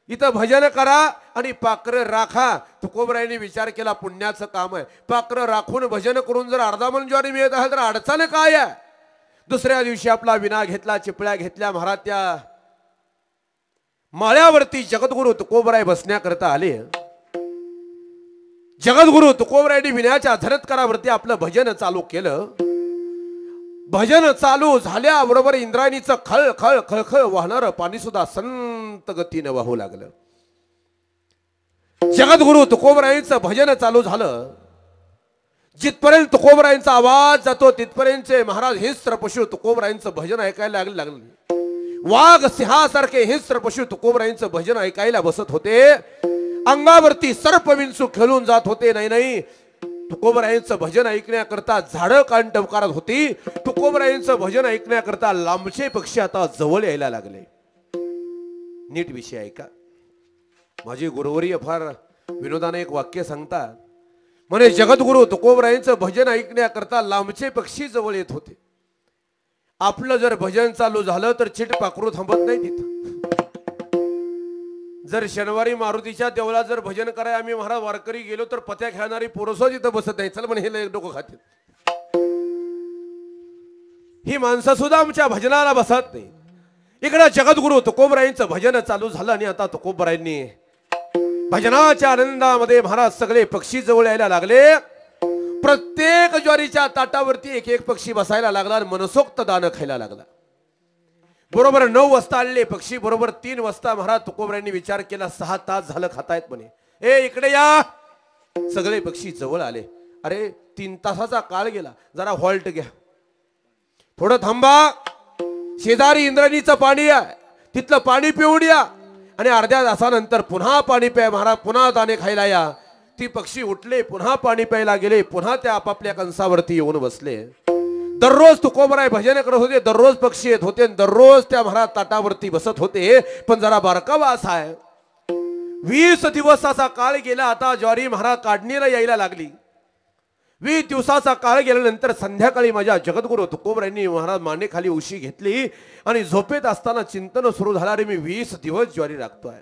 इथं भजन करा आणि पाखरं राखा. तुकोबारायांनी विचार केला, पुण्याचं काम आहे. पाखरं राखून भजन करून जर अर्धा मन ज्वारी मिळत असेल तर अडचण काय आहे. दुसऱ्या दिवशी आपला विना घेतला, चिपळ्या घेतल्या. महाराज त्या माळ्यावरती जगद्गुरु तुकोबाराय बसण्याकरता आले. जगद्गुरु तुकोबारायांनी विण्याच्या झरत्कारावरती आपलं भजन चालू केलं. भजन चालू झाल्याबरोबर इंद्रायणीचं खळ खळ खळखळ वाहणारं पाणी सुद्धा संत गतीने वाहू लागलं. जगद्गुरु तुकोबारायांचं भजन चालू झालं. जिथपर्यंत तुकोबारायांचा आवाज जातो तिथपर्यंत महाराज हिंस्त्र पशु तुकोबारायांचं भजन ऐकायला लागलं. वाघ सिंहासारखे हिंस्त्र पशु तुकोबारायांचं भजन ऐकायला बसत होते. अंगावरती सर्प विंचू खेळून जात होते. नाही, तुकोबारायांचं भजन ऐकण्याकरता झाडं कान टवकारत होती. तुकोबारायांचं भजन ऐकण्याकरता लांबचे पक्षी आता जवळ यायला लागले. नीट विषय ऐका. माझी गुरुवर्य फार विनोदाने एक वाक्य सांगतात, म्हणे जगद्गुरु तुकोबारायांचं भजन ऐकण्याकरता लांबचे पक्षी जवळ येत होते. आपलं जर भजन चालू झालं तर चिट पाखरू थांबत नाही तिथं. जर शनिवारी मारुतीच्या देवळात जर भजन करायला आम्ही महाराज वारकरी गेलो तर पत्या खेळणारी पोरसो तिथं बसत नाही. चल म्हणे हे डोकं खातील. ही माणसं सुद्धा आमच्या भजनाला बसत नाही. इकडे जगद्गुरु तुकोबारायांचं भजन चालू झालं आणि आता तुकोबारायांनी भजनाच्या आनंदामध्ये महाराज सगळे पक्षी जवळ यायला लागले. प्रत्येक ज्वारीच्या ताटावरती एक एक पक्षी बसायला लागला आणि मनसोक्त दान खायला लागला. बरोबर 9 वाजता आलेले पक्षी बरोबर 3 वाजता महाराज तुकोबारायांनी विचार केला, 6 तास झालं खातायत म्हणे. ए इकडे या. सगळे पक्षी जवळ आले. अरे 3 तासाचा काळ गेला, जरा हॉल्ट घ्या, थोडं थांबा. शेजारी इंद्रायणीचं पाणी आहे, तिथलं पाणी पिऊन या आणि अर्ध्या तासानंतर पुन्हा पाणी प्या. महाराज पुन्हा दाणे खायला या. ती पक्षी उठले, पुन्हा पाणी प्यायला गेले, पुन्हा त्या आपापल्या कंसावरती येऊन बसले. दररोज तुकोबाराय भजन करत होते, दररोज पक्षी येत होते, दररोज त्या महाराज ताटावरती बसत होते. पण जरा बारकावा असा आहे, 20 दिवसाचा काळ गेला. आता ज्वारी महाराज काढणीला यायला लागली. 20 दिवसाचा काळ गेल्यानंतर संध्याकाळी माझ्या जगद्गुरु तुकोबारायांनी महाराज माने खाली उशी घेतली आणि झोपेत असताना चिंतन सुरू झालं, अरे मी 20 दिवस ज्वारी राखतोय.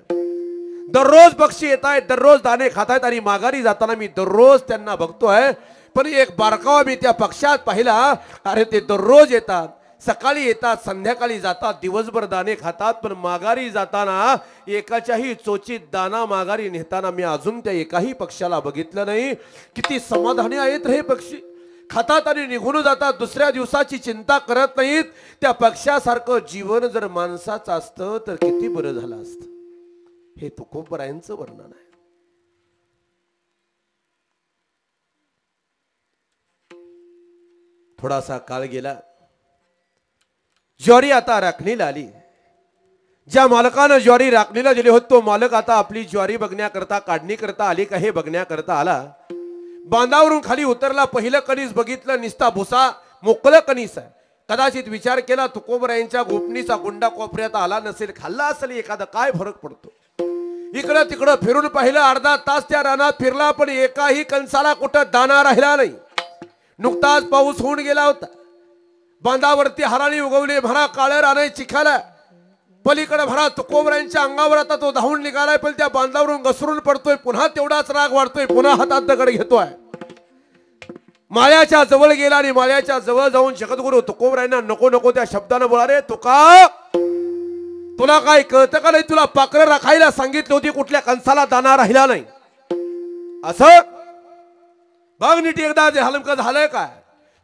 दररोज पक्षी येत आहेत, दररोज दाणे खात आहेत आणि माघारी जाताना मी दररोज त्यांना बघतोय. पण एक बारकावा मी त्या पक्षात पाहिला, अरे ते दररोज येतात, सकाळी येतात, संध्याकाळी जातात, दिवसभर दाणे खातात, पण माघारी जाताना एकाच्याही चोचीत दाना माघारी नेताना मी अजून त्या एकाही पक्षाला बघितलं नाही. किती समाधानी आहेत हे पक्षी. खातात आणि निघून जातात, दुसऱ्या दिवसाची चिंता करत नाहीत. त्या पक्षासारखं जीवन जर माणसाचं असतं तर किती बरं झालं असतं. हे तुकोबारायांचं वर्णन आहे. थोडासा काळ गेला, ज्वारी आता राखणीला आली. ज्या मालकानं ज्वारी राखणीला दिली होती तो मालक आता आपली ज्वारी बघण्याकरता, काढणी करता आली का हे बघण्याकरता आला. बांधावरून खाली उतरला, पहिलं कणीस बघितलं, निस्ता भुसा मोकळं कणीस आहे. कदाचित विचार केला तुकोबारायांच्या गोपनीचा गुंडा कोपऱ्यात आला नसेल, खाल्ला असेल एखादा, काय फरक पडतो. इकडं तिकडं फिरून पाहिलं, अर्धा तास त्या रानात फिरला, पण एकाही कणसाला कुठं दाना राहिला नाही. नुकताच पाऊस होऊन गेला होता. बांधावरती हराळी उगवली, भरा काळं रान चिखल, पलीकडे भरा तुकोबरायांच्या अंगावर आता तो धावून निघालाय, पण त्या बांधावरून घसरून पडतोय, पुन्हा तेवढाच राग वाढतोय, पुन्हा हातात दगड घेतोय. माळ्याच्या जवळ गेला आणि माळ्याच्या जवळ जाऊन जगद्गुरु तुकोबरायांना नको नको त्या शब्दानं बोला, रे तुका तुला काय कळतं का नाही, तुला पाखरं राखायला सांगितली होती, कुठल्या कंसाला दाना राहिला नाही. असं बघ नीट एकदा जे हलमक झालंय काय.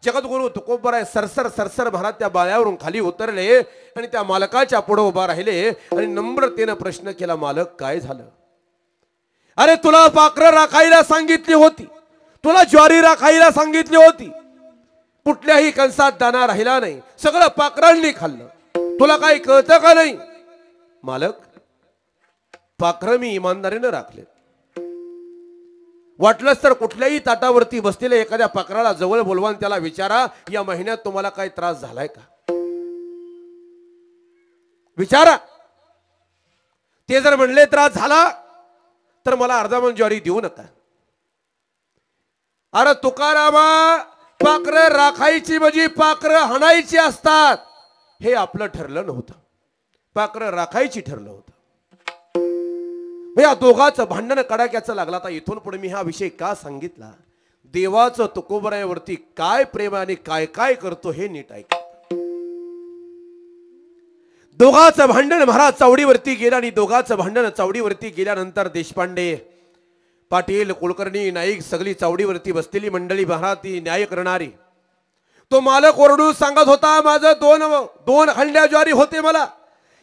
जगद्गुरु तुकोबराय सरसर सरसर भरात त्या बाळ्यावरून खाली उतरले आणि त्या मालकाच्या पुढे उभा राहिले आणि नम्रतेने प्रश्न केला, मालक काय झालं. अरे तुला पाखरं राखायला सांगितली होती, तुला ज्वारी राखायला सांगितली होती, कुठल्याही कंसात दाना राहिला नाही, सगळं पाखरांनी खाल्लं, तुला काही कळतं का नाही. मालक पाखरं मी इमानदारीने राखले, वाटलंच तर कुठल्याही ताटावरती बसलेल्या एखाद्या पाखराला जवळ बोलवा आणि त्याला विचारा, या महिन्यात तुम्हाला काही त्रास झालाय का, विचारा. ते जर म्हणले त्रास झाला तर मला अर्धा मन ज्वारी देऊ नका. अरे तुकारामा, पाखरं राखायची म्हणजे पाखरं हाणायची असतात, हे आपलं ठरलं नव्हतं, पाखरं राखायची ठरलं होतं. या दोघांचं भांडण कडाक्याचं लागला. आता इथून पुढे मी हा विषय का सांगितला, देवाचं तुकोबरायावरती काय प्रेम आणि काय काय करतो हे नीट ऐका. दोघांचं भांडण महाराज चावडीवरती गेलं आणि दोघांचं भांडण चावडीवरती गेल्यानंतर देशपांडे, पाटील, कुलकर्णी, नाईक सगळी चावडीवरती बसलेली मंडळी महाराज ती न्याय करणारी. तो मालक ओरडून सांगत होता, माझं दोन हंड्या ज्वारी होते, मला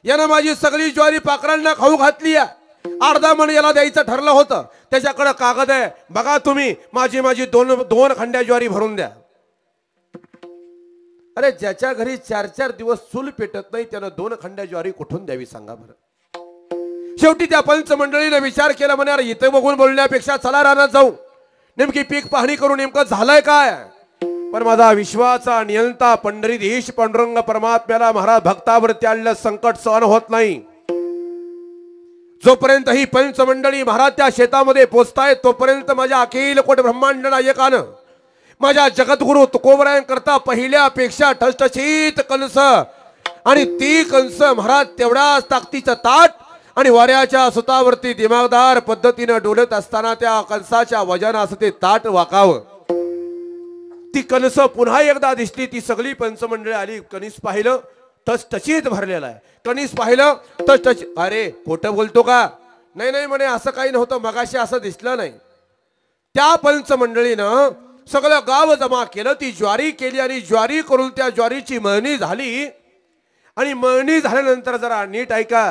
यानं माझी सगळी ज्वारी पाखरांना खाऊ घातली आहे, अर्धा मन याला द्यायचं ठरलं होतं, त्याच्याकडे कागद आहे, बघा तुम्ही, माझी दोन खंड्या ज्वारी भरून द्या. अरे ज्याच्या घरी 4-4 दिवस चूल पेटत नाही त्यानं 2 खंड्या ज्वारी कुठून द्यावी सांगा बरं. शेवटी त्या पंच मंडळीने विचार केला, म्हणे अरे इथे बघून बोलण्यापेक्षा चला रानात जाऊ, नेमकी पीक पाहणी करून नेमकं झालंय काय. पण माझा विश्वाचा नियंता पंढरीधीश पांडुरंग परमात्म्याला महाराज भक्तावरती आलेलं संकट सहन होत नाही. जोपर्यंत ही पंच मंडळी महाराज त्या शेतामध्ये पोचतायत तोपर्यंत माझ्या अखिल कोट ब्रह्मांड नायकानं माझ्या जगद्गुरु तुकोबरायांकरता पहिल्यापेक्षा ठसठशीत कंस आणि ती कंस महाराज तेवढाच ताकदीचं ताट आणि वाऱ्याच्या सुतावरती दिमागदार पद्धतीने डोलत असताना त्या कंसाच्या वजनाचं ते ताट वाकावं. ती कणस पुन्हा एकदा दिसली. ती सगळी पंचमंडळी आली, कणीस पाहिलं टचटचीत भरलेला आहे. कणीस पाहिलं टचटच. अरे खोटं बोलतो का. नाही नाही म्हणे असं काही नव्हतं, मगाशी असं दिसलं नाही. त्या पंचमंडळीनं सगळं गाव जमा केलं, ती ज्वारी केली आणि ज्वारी करून त्या ज्वारीची मळणी झाली. आणि मळणी झाल्यानंतर जरा नीट ऐका,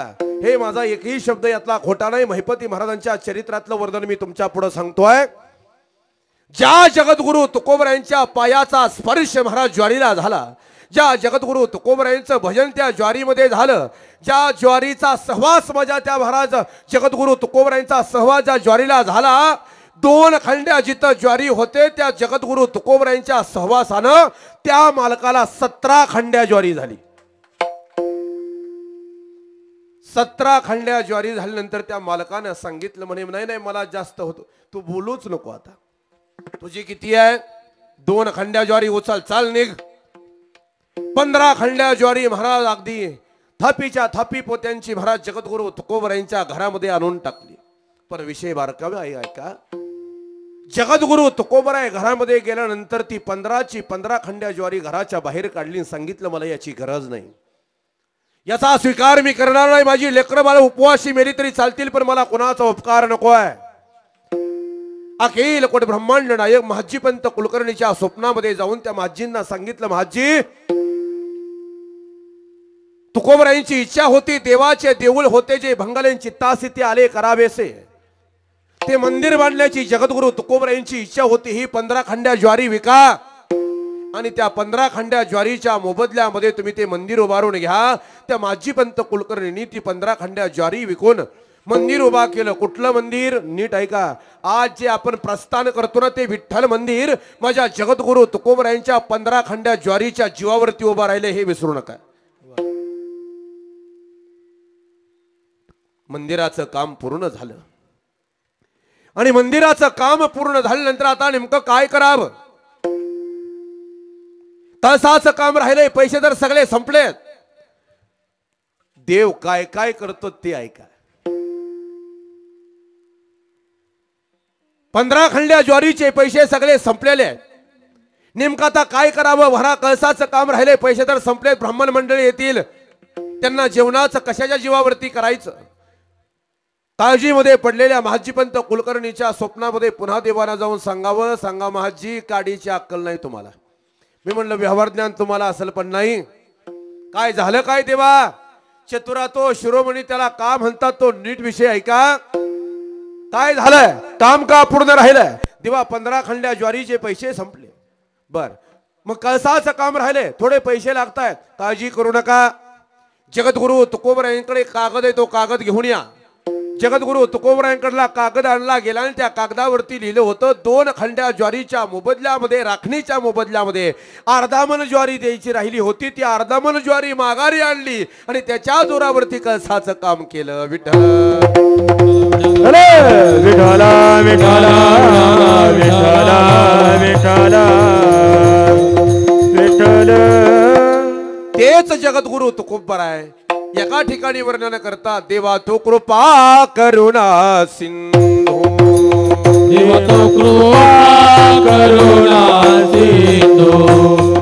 हे माझा एकही शब्द यातला खोटा नाही. महिपती महाराजांच्या चरित्रातलं वर्णन मी तुमच्या पुढे सांगतोय. ज्या जगद्गुरु तुकोबरायांच्या पायाचा स्पर्श महाराज ज्वारीला झाला, ज्या जगद्गुरु तुकोबरायांचं भजन त्या ज्वारीमध्ये झालं, ज्या ज्वारीचा सहवास माझ्या त्या महाराज जगद्गुरु तुकोबरायांचा सहवास ज्या ज्वारीला झाला, 2 खंड्या जिथं ज्वारी होते त्या जगद्गुरु तुकोबरायांच्या सहवासानं त्या मालकाला 17 खंड्या ज्वारी झाली. 17 खंड्या ज्वारी झाल्यानंतर त्या मालकानं सांगितलं, म्हणे नाही नाही मला जास्त होतो, तू बोलूच नको, आता तुझी किती आहे, 2 खंड्या ज्वारी उचल, चाल निघ. 15 खंड्या ज्वारी महाराज अगदी थापीच्या थापी पोत्यांची महाराज जगद्गुरु तुकोबरायांच्या घरामध्ये आणून टाकली. पण विषय बारकावे आहे ऐका, जगद्गुरु तुकोबराय घरामध्ये गेल्यानंतर ती 15 खंड्या ज्वारी घराच्या बाहेर काढली. सांगितलं मला याची गरज नाही, याचा स्वीकार मी करणार नाही. माझी लेकरं मला उपवासी मेली तरी चालतील, पण मला कोणाचा उपकार नको आहे. अखिल कोट ब्रह्मांड नायक महाजीपंत कुलकर्णीच्या स्वप्नामध्ये जाऊन त्या महाजींना सांगितलं, महाजी तुकोबरायांची इच्छा होती, देवाचे देऊळ होते जे भंगलेन चित्तास्थिती आले करावेसे, ते मंदिर बांधण्याची जगद्गुरु तुकोबरायांची इच्छा होती. ही 15 खंड्या ज्वारी विका आणि त्या 15 खंड्या ज्वारीच्या मोबदल्यामध्ये तुम्ही ते मंदिर उभारून घ्या. त्या माझीपंत कुलकर्णींनी ती 15 खंड्या ज्वारी विकून मंदिर उभा केलं. कुठलं मंदिर, नीट ऐका, आज जे आपण प्रस्थान करतो ना ते विठ्ठल मंदिर माझ्या जगद्गुरु तुकोबरायांच्या 15 खंड्या ज्वारीच्या जीवावरती उभा राहिले, हे विसरू नका. मंदिराचं काम पूर्ण झालं आणि मंदिराचं काम पूर्ण झाल्यानंतर आता नेमकं काय करावं. तळसाचं काम राहिलंय, पैसे तर सगळे संपलेत. देव काय काय करतो ते ऐका. 15 खंड्या ज्वारीचे पैसे सगळे संपलेले आहेत. नेमकं आता काय करावं. भरा कळसाचं काम राहिले, पैसे तर संपले. ब्राह्मण मंडळी येतील, त्यांना जेवणाचं कशाच्या जीवावरती करायचं. काळजीमध्ये पडलेल्या महाजीपंत कुलकर्णीच्या स्वप्नामध्ये पुन्हा देवाना जाऊन सांगावं. सांगा महाजी, काडीची अक्कल नाही तुम्हाला. मी म्हणलं व्यवहार ज्ञान तुम्हाला असेल पण नाही. काय झालं काय देवा. चतुरा तो शिरोमणी, त्याला का म्हणतात तो नीट विषय ऐका. काय झालंय, काम का पूर्ण राहिलंय. देवा 15 खंड्या ज्वारीचे पैसे संपले. बर, मग कळसाचं काम राहिले, थोडे पैसे लागतायत. काळजी करू नका. जगद्गुरु तुकोबरायांकडे कागद आहे, तो कागद घेऊन या. जगद्गुरु तुकोबरायांकडला कागद आणला गेला आणि त्या कागदावरती लिहिलं होतं 2 खंड्या ज्वारीच्या मोबदल्यामध्ये, राखणीच्या मोबदल्यामध्ये अर्धा मन ज्वारी द्यायची राहिली होती. ती अर्धा मन ज्वारी माघारी आणली आणि त्याच्या जोरावरती कळसाचं काम केलं. विठ्ठल विठ्ठला विठ्ठला विठ्ठला विठ्ठला विठ्ठल. तेच जगद्गुरु तुकोबराय एका ठिकाणी वर्णन करतात. देवा तो कृपा करुणा सिंधू, देवा तो कृपा करुणा सिंधू.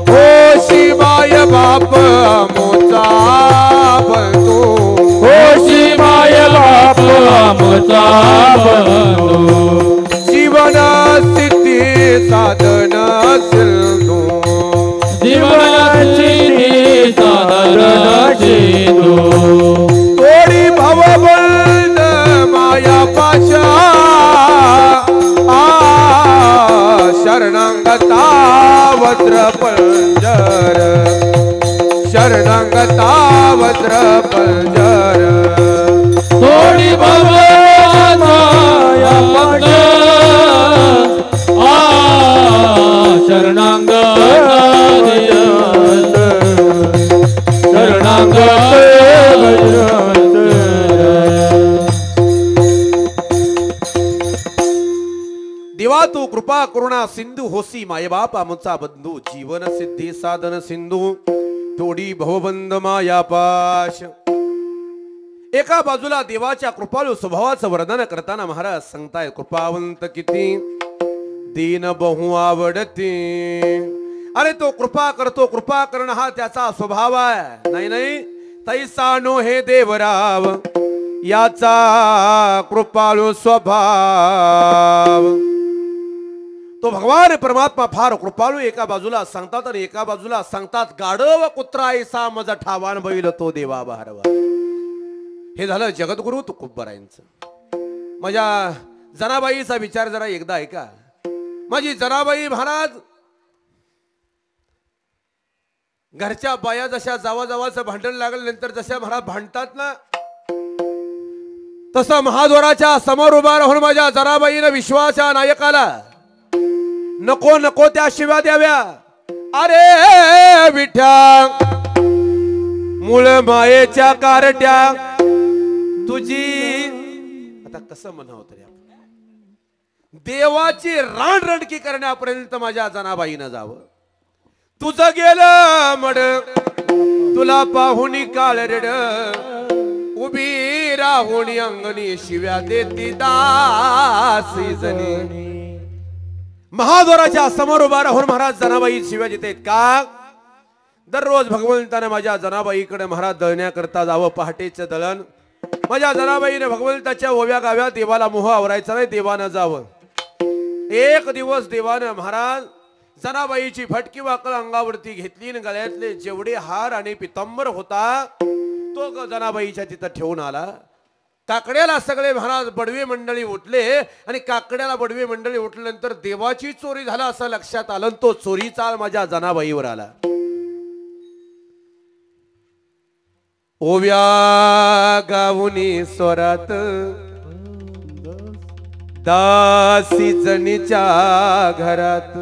ओ शिवाय बाप मोचा बंधू, ओ शिवाय बाप आमचा बंधू. जीवन सिद्धी साधन सिंधू, जीवनाची साधन सिंधू. तोडी भवबंध माया पाशा, शरणांगता वज्र पंजर, शरणांगता वज्र पंजर. थोडी भवया पंड शरणांग शरणांग. देवा तू कृपा करुणा सिंधू होसी, मायबाप आमचा बंधू. जीवन सिद्धी साधन सिंधू, तोडी भवबंध माया पाश. एका बाजूला देवाच्या कृपाळू स्वभावाचं वर्णन करताना महाराज सांगतायत, कृपावंत किती दीन बहु आवडते. अरे तो कृपा करतो, कृपा करणं हा त्याचा स्वभाव आहे. नाही नाही, तैसा नो हे देवराव याचा कृपाळू स्वभाव. तो भगवान परमात्मा फार कृपाळू एका बाजूला सांगतात आणि एका बाजूला सांगतात गाढव कुत्रा ऐसा मज ठावान बैल तो देवा बहारवा. हे झालं जगद्गुरु तुकोबरायांचं. माझ्या जनाबाईचा विचार जरा एकदा ऐका. माझी जनाबाई महाराज घरच्या बाया जशा जावाजावाचं भांडण लागल्यानंतर जशा महाराज भांडतात ना, तसं महाद्वाराच्या समोर उभा राहून माझ्या जनाबाईनं विश्वाच्या नायकाला नको नको त्या शिव्या द्याव्या. अरे विठ्या मूळ मायेच्या कारट्या तुझी, आता कसं म्हणावं तरी आपण, देवाची रानरडकी करण्यापर्यंत माझ्या जनाबाईनं जावं. तुझं गेलं मड तुला पाहुणी काळ रेड, उभी राहुणी अंगणी शिव्या देती दासी जनी. महाद्वाराच्या समोर उभा राहून महाराज जनाबाई शिव्या देतात का. दररोज भगवंताने माझ्या जनाबाईकडे महाराज दळण्याकरता जावं. पहाटेचं दळण माझ्या जनाबाईने भगवंताच्या ओव्या गाव्या. देवाला मोह आवरायचा नाही, देवानं जावं. एक दिवस देवानं महाराज जनाबाईची फटकी वाकळ अंगावरती घेतली आणि गळ्यातले जेवढे हार आणि पितांबर होता तो जनाबाईच्या तिथं ठेवून आला. काकड्याला सगळे महाराज बडवे मंडळी उठले आणि काकड्याला बडवे मंडळी उठल्यानंतर देवाची चोरी झाला असं लक्षात आलं. तो चोरीचा माझ्या जनाबाईवर आला. ओव्या गावुनी स्वरात दासी जनीच्या घरात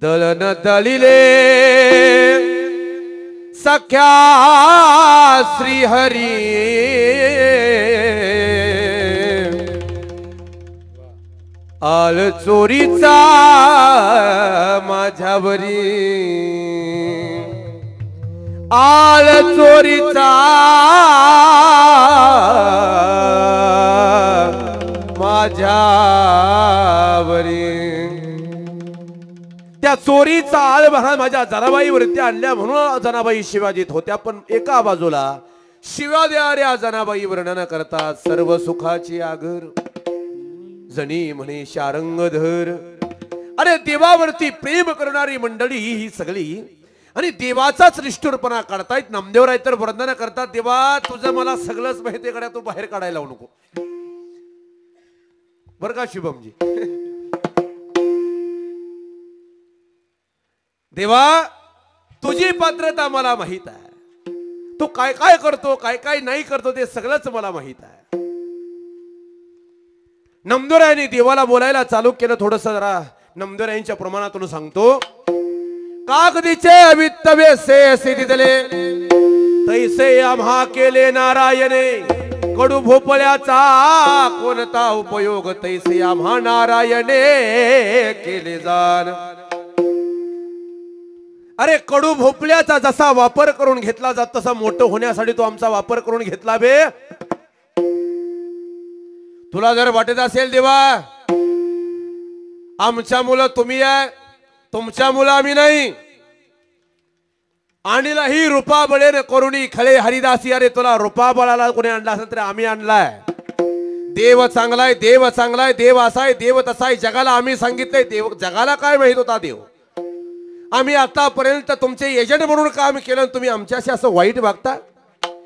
दळण दळिले सख्या श्रीहरी. आल चोरीचा माझ्यावरी आळ चोरीचा माझ्यावरी, त्या चोरीचा आळ माझ्या जनाबाईवरती आणल्या म्हणून जनाबाई शिव्या देत होत्या. पण एका बाजूला शिव्या देणाऱ्या जनाबाई वर्णन करतात सर्व सुखाची आगर जणी म्हणे शारंगधर. अरे देवावरती प्रेम करणारी मंडळी ही सगळी आणि देवाचाच निष्ठुरपणा काढतायत. नामदेवराय तर वर्णन करतात देवा तुझं मला सगळंच माहिती कड्या तू बाहेर काढायला लावू नको बर का शुभमजी. देवा तुझी पात्रता मला माहित आहे. तू काय काय करतो काय काय नाही करतो ते सगळंच मला माहित आहे. नामदेवरायांनी देवाला बोलायला चालू केलं. थोडस जरा नामदेवरायांच्या प्रमाणातून सांगतो. कागदीचे अवित्तवे से दिले तैसे आम्हा केले नारायणे, कडू भोपळ्याचा कोणता उपयोग तैसे आम्हा नारायणे केले जाण. अरे कडू भोपळ्याचा जसा वापर करून घेतला जात तसा मोठं होण्यासाठी तो आमचा वापर करून घेतला बे. तुला जर वाटत असेल देवा आमच्या मुलं तुम्ही आहे तुमच्या मुलं आम्ही नाही, आणला ही रूपा बळे करुणी खळे हरिदासी. अरे तुला रूपा बळाला कोणी आणला असेल तर आम्ही आणलाय. देव चांगलाय देव चांगलाय देव असाय देव तसाय जगाला आम्ही सांगितलंय. देव जगाला काय माहित होता देव. आम्ही आतापर्यंत तुमचे एजंट म्हणून काम केलं तुम्ही आमच्याशी असं वाईट वागता.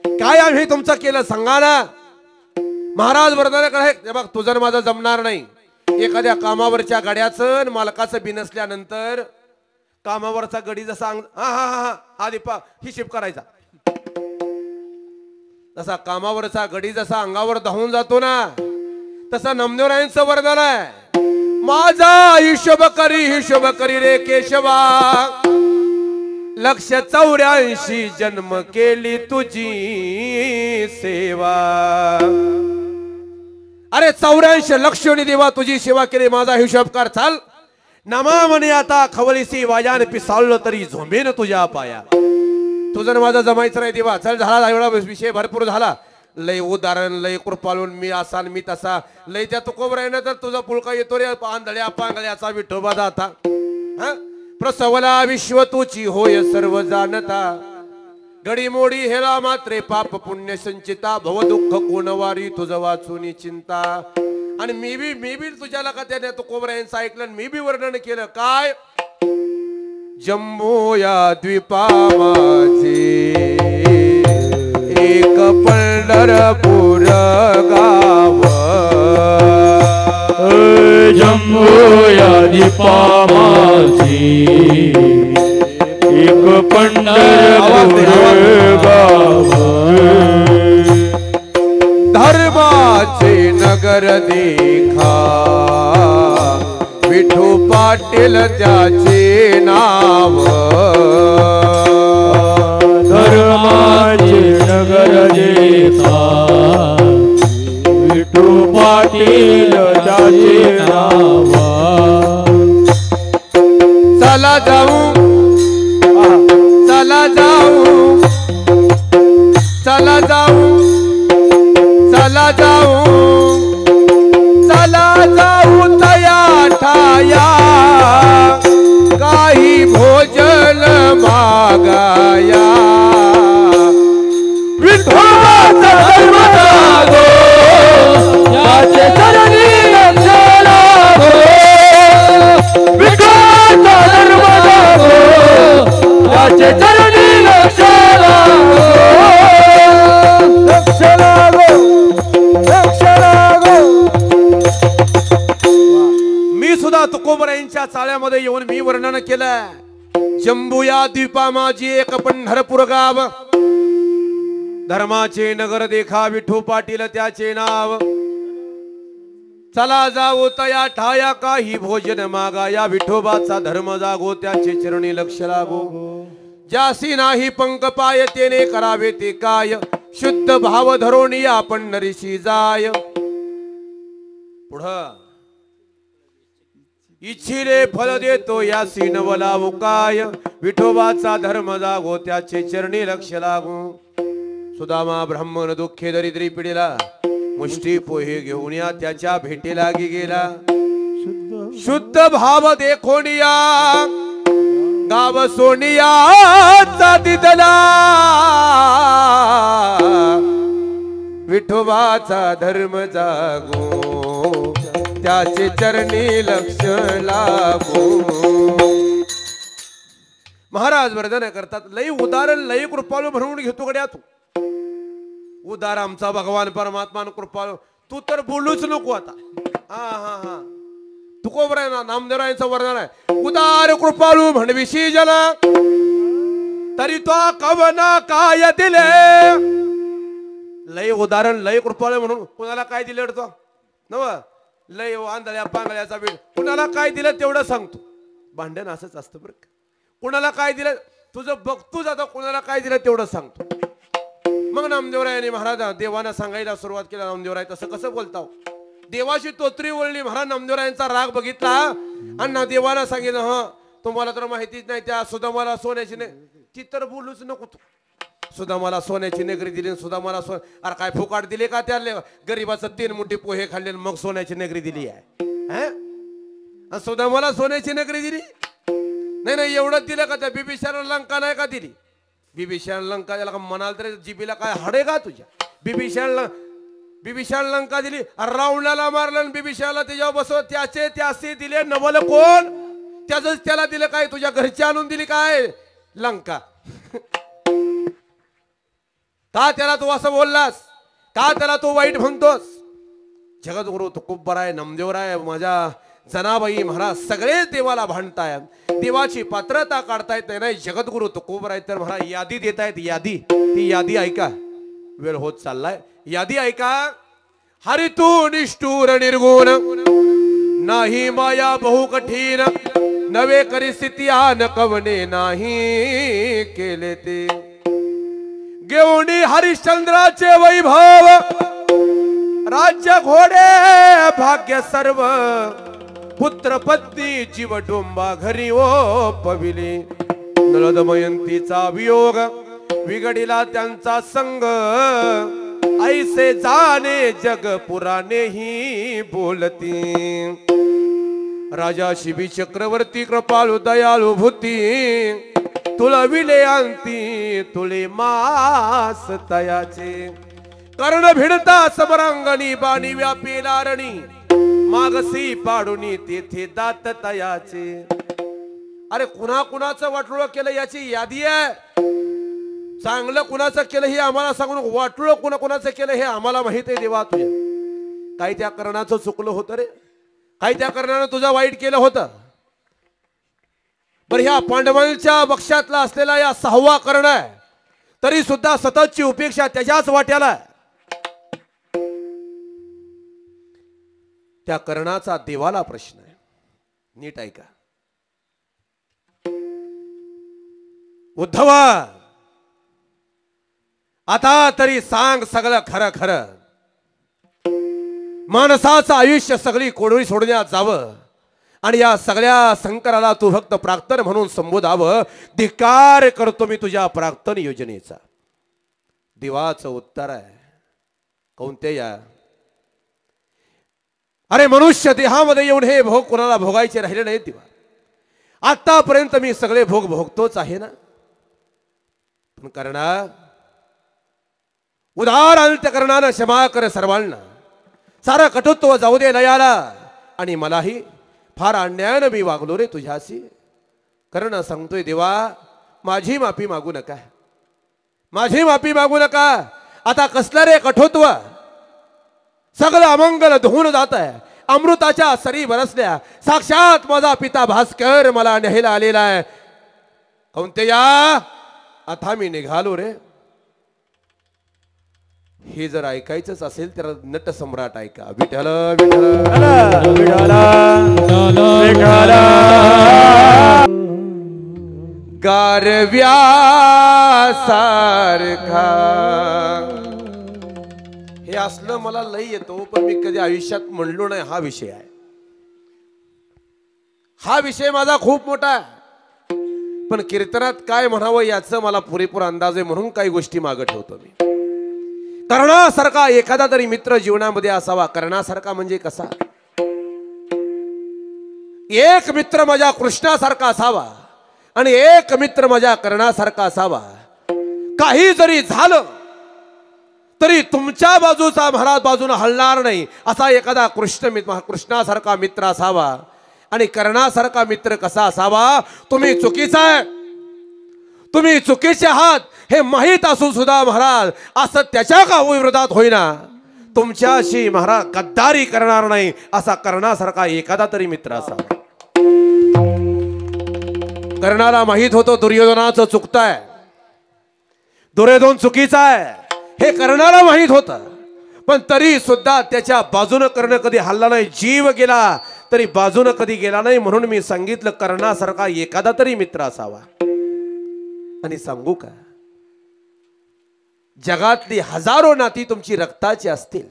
काय आम्ही तुमचं केलं सांगा ना. महाराज वर्णन करे बघ तुझं माझं जमणार नाही. एखाद्या कामावरच्या गड्याचं मालकाचं बिनसल्यानंतर कामावरचा गडी जसा हा हा हा हा दीपा हिशेब करायचा तसा कामावरचा गडी जसा अंगावर धावून जातो ना तसा नामदेवरायांचं वर्णन आहे. माझा हिशोब करी रे केशवा, 184 जन्म केली तुझी सेवा. अरे 84 लक्षणी देवा तुझी सेवा केली माझा हिशोब कर चाल. नमा म्हणे आता खवलीसी वाजान पिसाळलं तरी झोंबेन तुझ्या पाया. तुझं माझं जमायचं नाही देवा चल. झाला एवढा विषय भरपूर झाला. लय उदाहरण लय कृपाळून मी असा मी तसा लय त्या तुकोबरायनं तर तुझा पुळका येतो रे आंधळ्या पांगळ्याचा विठोबा दाता. प्रसवला विश्व तुची होय सर्व जाणता, गडी मोडी हेला मात्रे पाप पुण्य संचिता. भव दुःख कोण वारी तुझ वाचून चिंता. आणि मी बी तुझ्या लका त्याने तुकोबरायांचं ऐकलं मी बी वर्णन केलं. काय जम्मू या द्वीपा माझे एक पंढरपूर गाव. जम्मू या दीपा माझी एक पंढरपूर गाव. धर्माचे नगर देखा विठू पाटील त्याचे नाव. धर्माचे नगर देखा विठू पाटील त्याचे नाव. चला जाऊ चला जाऊ चला जाऊ चला जाऊ चला जाऊ तया ठाया काही भोजन मागाया. विठोबाचा धर्म जागो याचे चरणी लक्ष लागो. विठोबाचा धर्म जागो याचे चरणी लक्ष लागो. लक्ष लागो लक्ष लागो. मी सुद्धा तुकोबरायांच्या चाळ्यामध्ये येऊन मी वर्णन केलं. जम्बू या द्वीपा माझी एक पंढरपूर गाव. धर्माचे नगर देखा विठू पाटील त्याचे नाव. चला जाऊ तया ठाया काही भोजन मागाया. विठोबाचा धर्म जागो त्याचे चरणी लक्ष लागो. ज्यासी नाही पंक पाय तेने करावे ते काय. शुद्ध भाव धरून आपण नरीशी जाय. पुढं इच्छिले फल देतो यासी नवला उकाय. विठोबाचा धर्म जागो त्याचे चरणी लक्ष लागू सुदामा ब्राह्मण दुःखे दरिद्री पिढीला मुष्टी पोहे घेऊन या त्याच्या भेटी लागी गेला शुद्ध भाव देखोनिया गाव सोनिया दिदला विठोबाचा धर्म जागो त्याचे चरणी लक्ष लागो महाराज वर्धन करतात लई उदाहरण लई कृपाळू म्हणून घेतो गड्या तू उदार आमचा भगवान परमात्मा कृपाळू तू तर बोलूच नको आता हा हा हा तू कोबर आहे ना नामदेवरायांचं वर्णन आहे उदार कृपाळू म्हणविशी जन तरी तो कवना काय दिले लय उदाहरण लय कृपाळू म्हणून कुणाला काय दिले तो नव लय आंधळ्या पांगळ्याचा वेळ कुणाला काय दिलं तेवढं सांगतो भांडण असंच असतं बरं का कुणाला काय दिलं तुझं बघतोच आता कुणाला काय दिलं तेवढं सांगतो मग नामदेवरायांनी महाराज देवाना सांगायला सुरुवात केली नामदेवराय तसं कसं बोलताव देवाशी तोत्री वळली महाराज नामदेवरायांचा राग बघितला आणि देवाना सांगितलं ह तुम्हाला तर माहितीच नाही त्या सुदामाला सोन्याची ती तर बोलूच नको तू सुदामाला सोन्याची नगरी दिली सुदामाला अरे काय फुकाट दिले का त्या गरीबाचं 3 मुठी पोहे खाल्ले मग सोन्याची नगरी दिली आहे सुदामाला सोन्याची नगरी दिली नाही नाही एवढंच दिलं का त्या बिभीषण लंका नाही का दिली बिभीषण लंका त्याला का म्हणाल तरी जिबीला काय हडे का तुझ्या बिभीषण लंका दिली रावणाला मारलं बिभीषणाला त्याच्यावर बसव त्याचे दिले नवल कोण त्याच त्याला दिलं काय तुझ्या घरची आणून दिली काय लंका का त्याला तू असं बोललास का त्याला तू वाईट म्हणतोस जगद्गुरु तुकोबराय नामदेवराय माझ्या जनाबाई महाराज सगळेच देवाला भांडताय देवाची पात्रता काढतायत नाही जगद्गुरु तुकोबराय तर महाराज यादी देतायत यादी ती यादी ऐका वेळ होत चाललाय यादी ऐका हरि तू निष्ठुर निर्गुण नाही माया बहु कठीण नवे परिस्थिती आन कवने नाही केले ते घेऊनी हरिश्चंद्राचे वैभव राज्य घोडे भाग्य सर्व पुत्र पत्नी जीव डोंबा घरी ओ पविले नलदमयंतीचा वियोग विघडिला त्यांचा संग ऐसे जाणे जग पुराणे ही बोलती राजा शिबी चक्रवर्ती कृपाळू दयाळू भूती तुला विले अंती तुले मास तयाचे कर्ण भिडता समरांगणी बाणी व्यापी लारणी मागसी पाडुनी तेथे दात तयाचे अरे कुणा कुणाचं वाटोळ केलं याची यादी आहे चांगलं कुणाचं केलं हे आम्हाला सांगून वाटोळ कुणा कुणाचं केलं हे आम्हाला माहित आहे देवा तुझ्या काही त्या कर्णाचं चुकलं होतं रे काही त्या कर्णानं तुझं वाईट केलं होतं बरं ह्या पांडवांच्या पक्षातला असलेला या 6वा कर्ण आहे तरी सुद्धा सततची उपेक्षा त्याच्याच वाट्याला त्या कर्णाचा देवाला प्रश्न आहे नीट ऐका उद्धवा आता तरी सांग सगळं खरं खरं माणसाचं आयुष्य सगळी कोडोळी सोडण्यात जावं आणि या सगळ्या संकराला तू भक्त प्राक्तन म्हणून संबोधावं धिक्कार करतो मी तुझ्या प्राक्तन योजनेचा देवाचं उत्तर आहे कौंतेया अरे मनुष्य देहामध्ये येऊन हे भोग कोणाला भोगायचे राहिले नाहीत देवा आतापर्यंत मी सगळे भोग भोगतोच आहे ना पण कर्णा उदार अंतकरणानं क्षमा कर सर्वांना सारा कटुत्व जाऊ दे लयाला आणि मलाही फार अन्यायानं मी वागलो रे तुझ्याशी कर्ण सांगतोय देवा माझी माफी मागू नका माझी माफी मागू नका आता कसलं रे कठोत्व सगळं अमंगल धुवून जात आहे अमृताच्या सरी बरसल्या साक्षात माझा पिता भास्कर मला न्यायला आलेला आहे कौंतेया आता मी निघालो रे हे जर ऐकायचंच असेल तर नट सम्राट ऐका विठ्ठल विठ्ठल गारव्या सारखा हे असलं मला लई येतो पण मी कधी आयुष्यात म्हणलो नाही हा विषय आहे हा विषय माझा खूप मोठा आहे पण कीर्तनात काय म्हणावं याचं मला पुरेपूर अंदाज आहे, म्हणून काही गोष्टी मागे ठेवतो मी. कर्णासारखा एखादा तरी मित्र जीवनामध्ये असावा. कर्णासारखा म्हणजे कसा? एक मित्र माझ्या कृष्णासारखा असावा आणि एक मित्र माझ्या कर्णासारखा असावा. काही जरी झालं तरी तुमच्या बाजूचा महाराज बाजूने हलणार नाही असा एखादा कृष्णासारखा मित्र असावा. आणि कर्णासारखा मित्र कसा असावा? तुम्ही चुकीचा आहे, तुम्ही चुकीचे आहात हे माहीत असून सुद्धा महाराज असं त्याच्या का विरोधात होईना तुमच्याशी महाराज गद्दारी करणार नाही असा कर्णासारखा एखादा तरी मित्र असावा. कर्णाला माहित होतं दुर्योधनाचं चुकताय, दुर्योधन चुकीचा आहे हे कर्णाला माहित होतं, पण तरी सुद्धा त्याच्या बाजूने कर्ण कधी हल्ला नाही. जीव गेला तरी बाजूने कधी गेला नाही. म्हणून मी सांगितलं कर्णासारखा एखादा तरी मित्र असावा. आणि सांगू का, जगातली हजारो नाती तुमची रक्ताची असतील,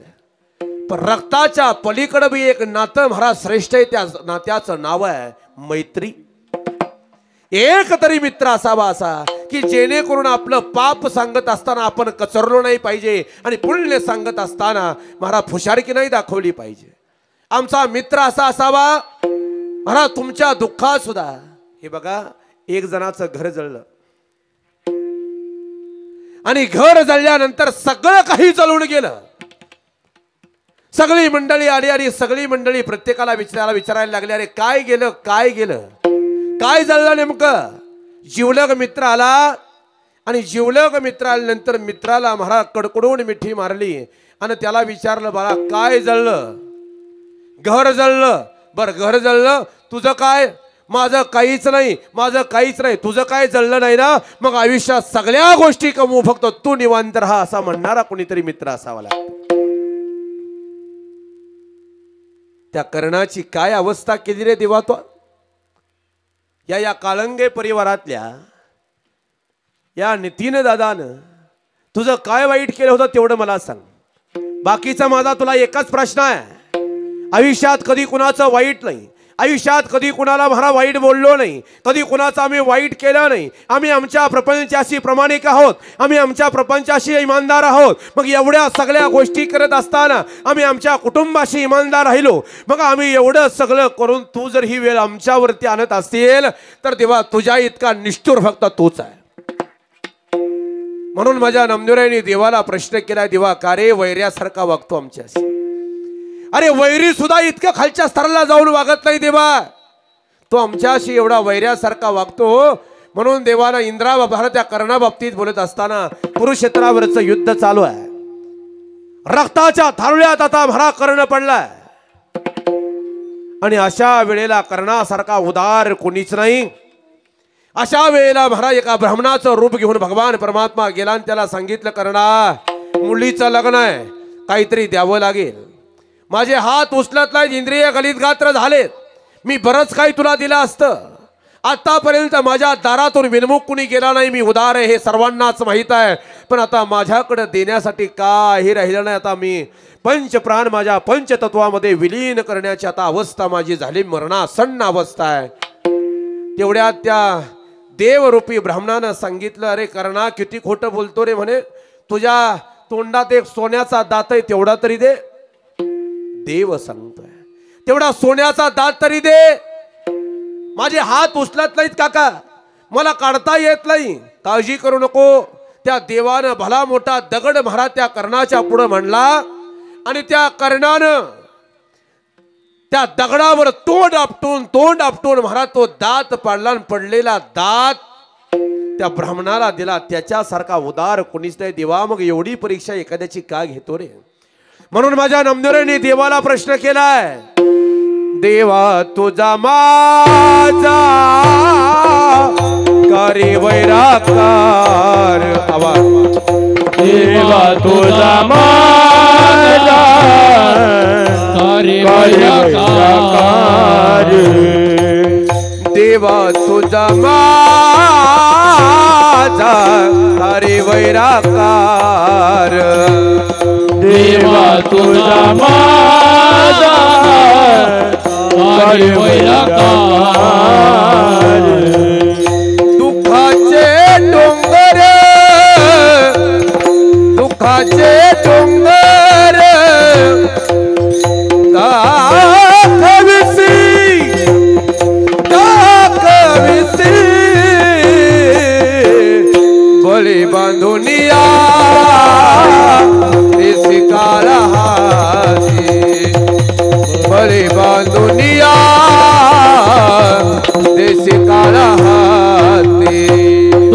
पण रक्ताच्या पलीकडे बी एक नातं महाराज श्रेष्ठ आहे. त्या नात्याचं नाव आहे मैत्री. एक तरी मित्र असावा असा की जेणेकरून आपलं पाप सांगत असताना आपण कचरलो नाही पाहिजे आणि पुण्य सांगत असताना महाराज फुशारकी नाही दाखवली पाहिजे. आमचा मित्र असा असावा महाराज तुमच्या दुःखात सुद्धा. हे बघा, एक जणाचं घर जळलं आणि घर जळल्यानंतर सगळं काही जळून गेलं. सगळी मंडळी आली आणि सगळी मंडळी प्रत्येकाला विचारायला लागली, अरे काय गेलं, काय गेलं, काय जळलं नेमकं? जिवलग मित्र आला आणि जिवलग मित्र आल्यानंतर मित्राला महाराज कडकडून मिठी मारली आणि त्याला विचारलं, बाळा काय जळलं? घर जळलं. बरं घर जळलं, तुझं काय? माझं काहीच नाही, माझं काहीच नाही. तुझं काय जळलं नाही ना? मग आयुष्यात सगळ्या गोष्टी कमवू, फक्त तू निवांत राहा असा म्हणणारा कोणीतरी मित्र असावा लागतो. त्या कर्णाची काय अवस्था केली रे देवा तो. या काळंगे परिवारातल्या या नितीन दादानं तुझं काय वाईट केलं होतं तेवढं मला सांग. बाकीचा माझा तुला एकच प्रश्न आहे, आयुष्यात कधी कुणाचं वाईट नाही, आयुष्यात कधी कुणाला महाराज वाईट बोललो नाही, कधी कुणाचं आम्ही वाईट केलं नाही. आम्ही आमच्या प्रपंचाशी प्रामाणिक आहोत, आम्ही आमच्या प्रपंचाशी इमानदार आहोत. मग एवढ्या सगळ्या गोष्टी करत असताना आम्ही आमच्या कुटुंबाशी इमानदार राहिलो. मग आम्ही एवढं सगळं करून तू जर ही वेळ आमच्यावरती आणत असतील तर तेव्हा तुझ्या इतका निष्ठुर फक्त तूच आहे. म्हणून माझ्या नामदेवरायांनी देवाला प्रश्न केला, देवा का रे वैर्यासारखा वागतो आमच्याशी? अरे वैरी सुद्धा इतक्या खालच्या स्तराला जाऊन वागत नाही देवा, तो आमच्याशी एवढा वैर्यासारखा वागतो. म्हणून देवाला इंद्रा त्या कर्णा बाबतीत बोलत असताना कुरुक्षेत्रावरचं युद्ध चालू आहे, रक्ताच्या थारोळ्यात आता भरा कर्ण पडलाय आणि अशा वेळेला कर्णासारखा उदार कोणीच नाही. अशा वेळेला महाराज एका ब्राह्मणाचं रूप घेऊन भगवान परमात्मा गेला आणि त्याला सांगितलं, कर्णा मुलीचं लग्न आहे, काहीतरी द्यावं लागेल. माझे हात उचलत नाहीत, इंद्रिय गलित गात्र झालेत, मी बरंच काही तुला दिलं असतं. आतापर्यंत माझ्या दारातून विनमुख कुणी गेला नाही, मी उदार आहे हे सर्वांनाच माहीत आहे. पण आता माझ्याकडे देण्यासाठी काही राहिलं नाही. आता मी पंचप्राण माझ्या पंचतत्वामध्ये विलीन करण्याची आता अवस्था माझी झाली, मरणासन्न अवस्था आहे. तेवढ्यात त्या देवरूपी ब्राह्मणानं सांगितलं, अरे कर्णा किती खोटं बोलतो रे म्हणे, तुझ्या तोंडात एक सोन्याचा दात आहे तेवढा तरी दे. देव सांगतोय तेवढा सोन्याचा दात तरी दे. माझे हात उचलत नाहीत काका, मला काढता येत नाही, काळजी करू नको. त्या देवानं भला मोठा दगड महाराज त्या कर्णाच्या पुढे म्हणला आणि त्या कर्णानं त्या दगडावर तोंड आपटून महाराज तो दात पाडला आणि पडलेला दात त्या ब्राह्मणाला दिला. त्याच्यासारखा उदार कोणीच नाही देवा. मग एवढी परीक्षा एखाद्याची का घेतो रे? म्हणून माझ्या नामदेवरांनी देवाला प्रश्न केलाय, देवा तुझा माझा कारी वैराकार. आवाज. देवा तुझा माझा कारी वैराकार. देवा तुझा माझा कारी वैराकार. देवा तुझा माझा कारी वैराकार.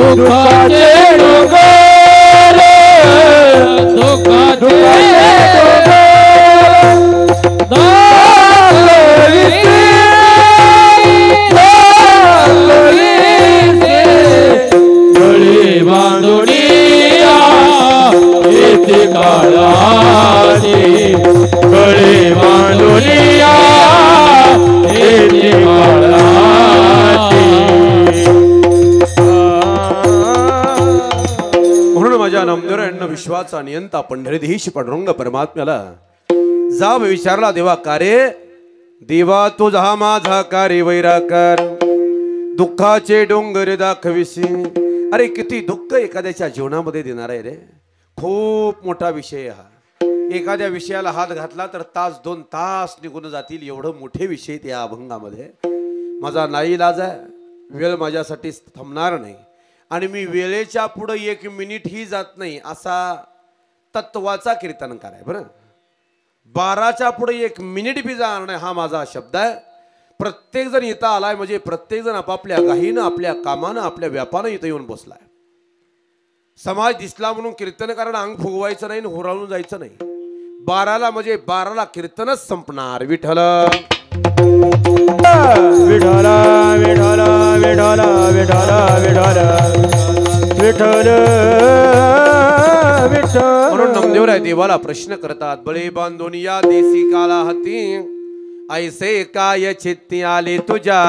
दुःखाचे डोंगर दुःखाचे गळे बांधुनिया येते काळाची गळे बांधुनिया येते काळाची. म्हणून माझ्या नामदेवरायांना विश्वाचा नियंता पंढरीधीश पांडुरंग परमात्म्याला जाब विचारला देवा कार्य देवा तुझा माझा कार्य वैराकर दुःखाचे डोंगर दाखविसी. अरे किती दुःख एखाद्याच्या जीवनामध्ये देणार आहे रे. खूप मोठा विषय हा. एखाद्या विषयाला हात घातला तर तास 2 तास निघून जातील एवढं मोठे विषय त्या अभंगामध्ये. माझा नाईलाज आहे, वेळ माझ्यासाठी थांबणार नाही आणि मी वेळेच्या पुढे 1 मिनिट ही जात नाही असा तत्वाचा कीर्तनकार आहे. बरं 12च्या पुढे 1 मिनिट बी जाणार नाही हा माझा शब्द आहे. प्रत्येक जण इथं आलाय म्हणजे प्रत्येक जण आपापल्या गाहीनं आपल्या कामानं आपल्या व्यापानं इथं येऊन बसलाय. समाज दिसला म्हणून कीर्तनकारांना अंग फुगवायचं नाही, होराळून जायचं नाही. 12ला म्हणजे 12ला कीर्तनच संपणार. विठ्ठल विठ्ठल विठ्ठल विठ्ठल विठ्ठल विठ्ठल विठ्ठल. म्हणून नामदेवराय देवाला प्रश्न करतात बळे बांधून या देसी काला हाती ऐसे काय चित्ती आले तुझ्या.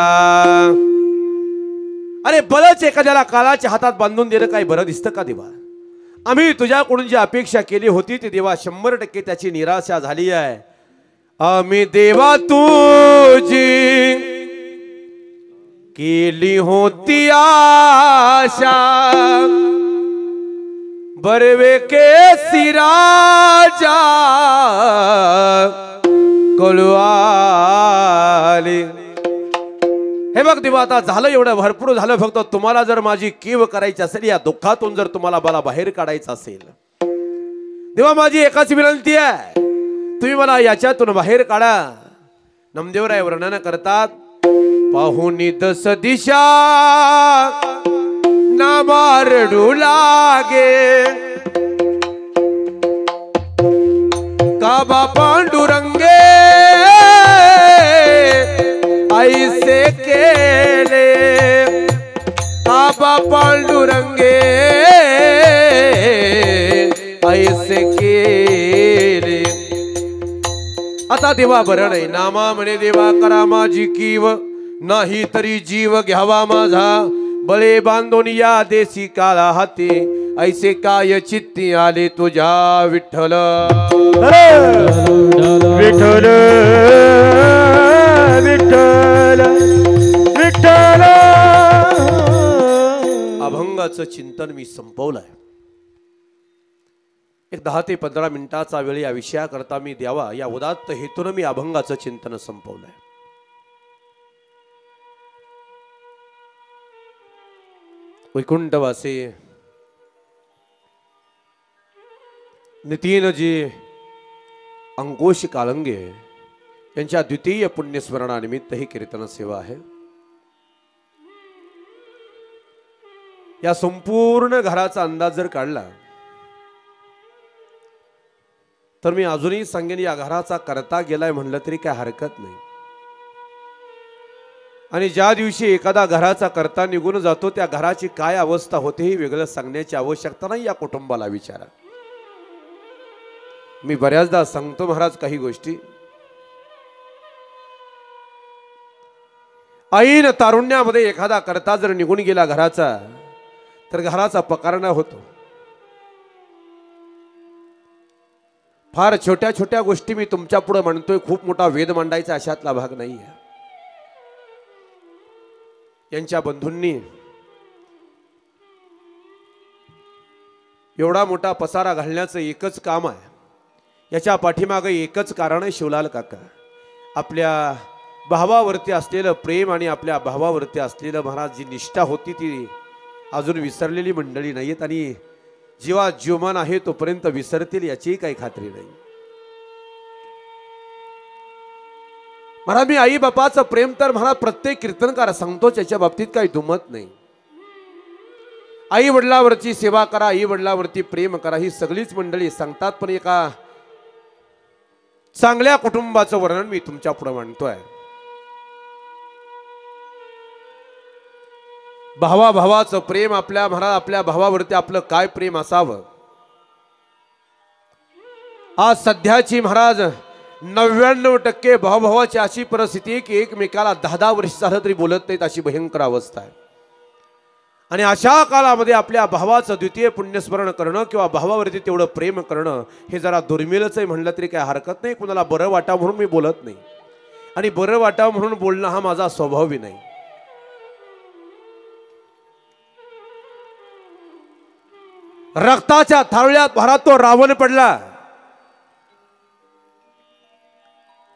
अरे बळच एखाद्याला काळाच्या हातात बांधून देणं काही बरं दिसतं का देवा. आम्ही तुझ्याकडून जी अपेक्षा केली होती ती देवा 100% त्याची निराशा झाली आहे. आम्ही देवा तुझी केली होती आशा बरवे केसी राजा कळवाले. हे बघ देवा आता झालं एवढं भरपूर झालं. फक्त तुम्हाला जर माझी कीव करायची असेल या दुःखातून जर तुम्हाला मला बाहेर काढायचं असेल देवा माझी एकच विनंती आहे तुम्ही मला याच्यातून बाहेर काढा. नामदेवराय वर्णन करतात पाहुनी 10 दिशा नामारडू लागे काबा पांडुरंगे ऐसे केले काबा पांडुरंगे ऐसे केले. आता देवा बरं नाही नामा म्हणे देवा करा माझी कीव नाही तरी जीव घ्यावा माझा बळे बांधून या देसी काळा हाती ऐसे काय चित्ती आले तुझ्या. विठ्ठल विठ्ठल विठ्ठल विठ्ठल. अभंगाचं चिंतन मी संपवलंय. एक 10 ते 15 मिनिटाचा वेळ या विषयाकरता मी द्यावा या उदात्त हेतून मी अभंगाचं चिंतन संपवलंय. वैकुंठवासी नितीनजी अंकुश कालंगे यांच्या द्वितीय पुण्यस्मरणानिमित्त ही कीर्तन सेवा आहे. या संपूर्ण घराचा अंदाज जर काढला तर मी अजूनही सांगेन या घराचा करता गेलाय म्हणलं तरी काय हरकत नाही. आणि ज्या दिवशी एखादा घराचा करता निघून जातो त्या घराची काय अवस्था होते हे वेगळं सांगण्याची आवश्यकता नाही. या कुटुंबाला विचारा. मी बऱ्याचदा सांगतो महाराज काही गोष्टी. ऐन तारुण्यामध्ये एखादा करता जर निघून गेला घराचा तर घराचा पकारना होतो. फार छोट्या छोट्या गोष्टी मी तुमच्या पुढे म्हणतोय. खूप मोठा वेद मांडायचा अशातला भाग नाही आहे. यांच्या बंधूंनी एवढा मोठा पसारा घालण्याचं एकच काम आहे. याच्या पाठीमागे एकच कारण आहे शिवलाल काका. आपल्या भावावरती असलेलं प्रेम आणि आपल्या भावावरती असलेलं महाराज जी निष्ठा होती ती अजून विसरलेली मंडळी नाहीत. आणि जेव्हा जीवमान आहे तोपर्यंत विसरतील याचीही काही खात्री नाही. महाराज मी आई बापाचं प्रेम तर महाराज प्रत्येक कीर्तनकार सांगतो त्याच्या बाबतीत काही दुमत नाही. आई वडिलांवरची सेवा करा, आई वडिलांवरती प्रेम करा, ही सगळीच मंडळी सांगतात. पण एका चांगल्या कुटुंबाचं वर्णन मी तुमच्या पुढे मांडतोय. भावाभावाचं प्रेम, आपल्या महाराज आपल्या भावावरती आपलं काय प्रेम असावं. आज सध्याची महाराज 99% भावाभावाची अशी परिस्थिती आहे की एकमेकाला 10-10 वर्ष झालं तरी बोलत नाहीत, अशी भयंकर अवस्था आहे. आणि अशा काळामध्ये आपल्या भावाचं द्वितीय पुण्यस्मरण करणं किंवा भावावरती तेवढं प्रेम करणं हे जरा दुर्मिळच आहे म्हणलं तरी काय हरकत नाही. कुणाला बरं वाटावं म्हणून मी बोलत नाही, आणि बरं वाटावं म्हणून बोलणं हा माझा स्वभावही नाही. रक्ताच्या थारोळ्यात भरात तो रावण पडला,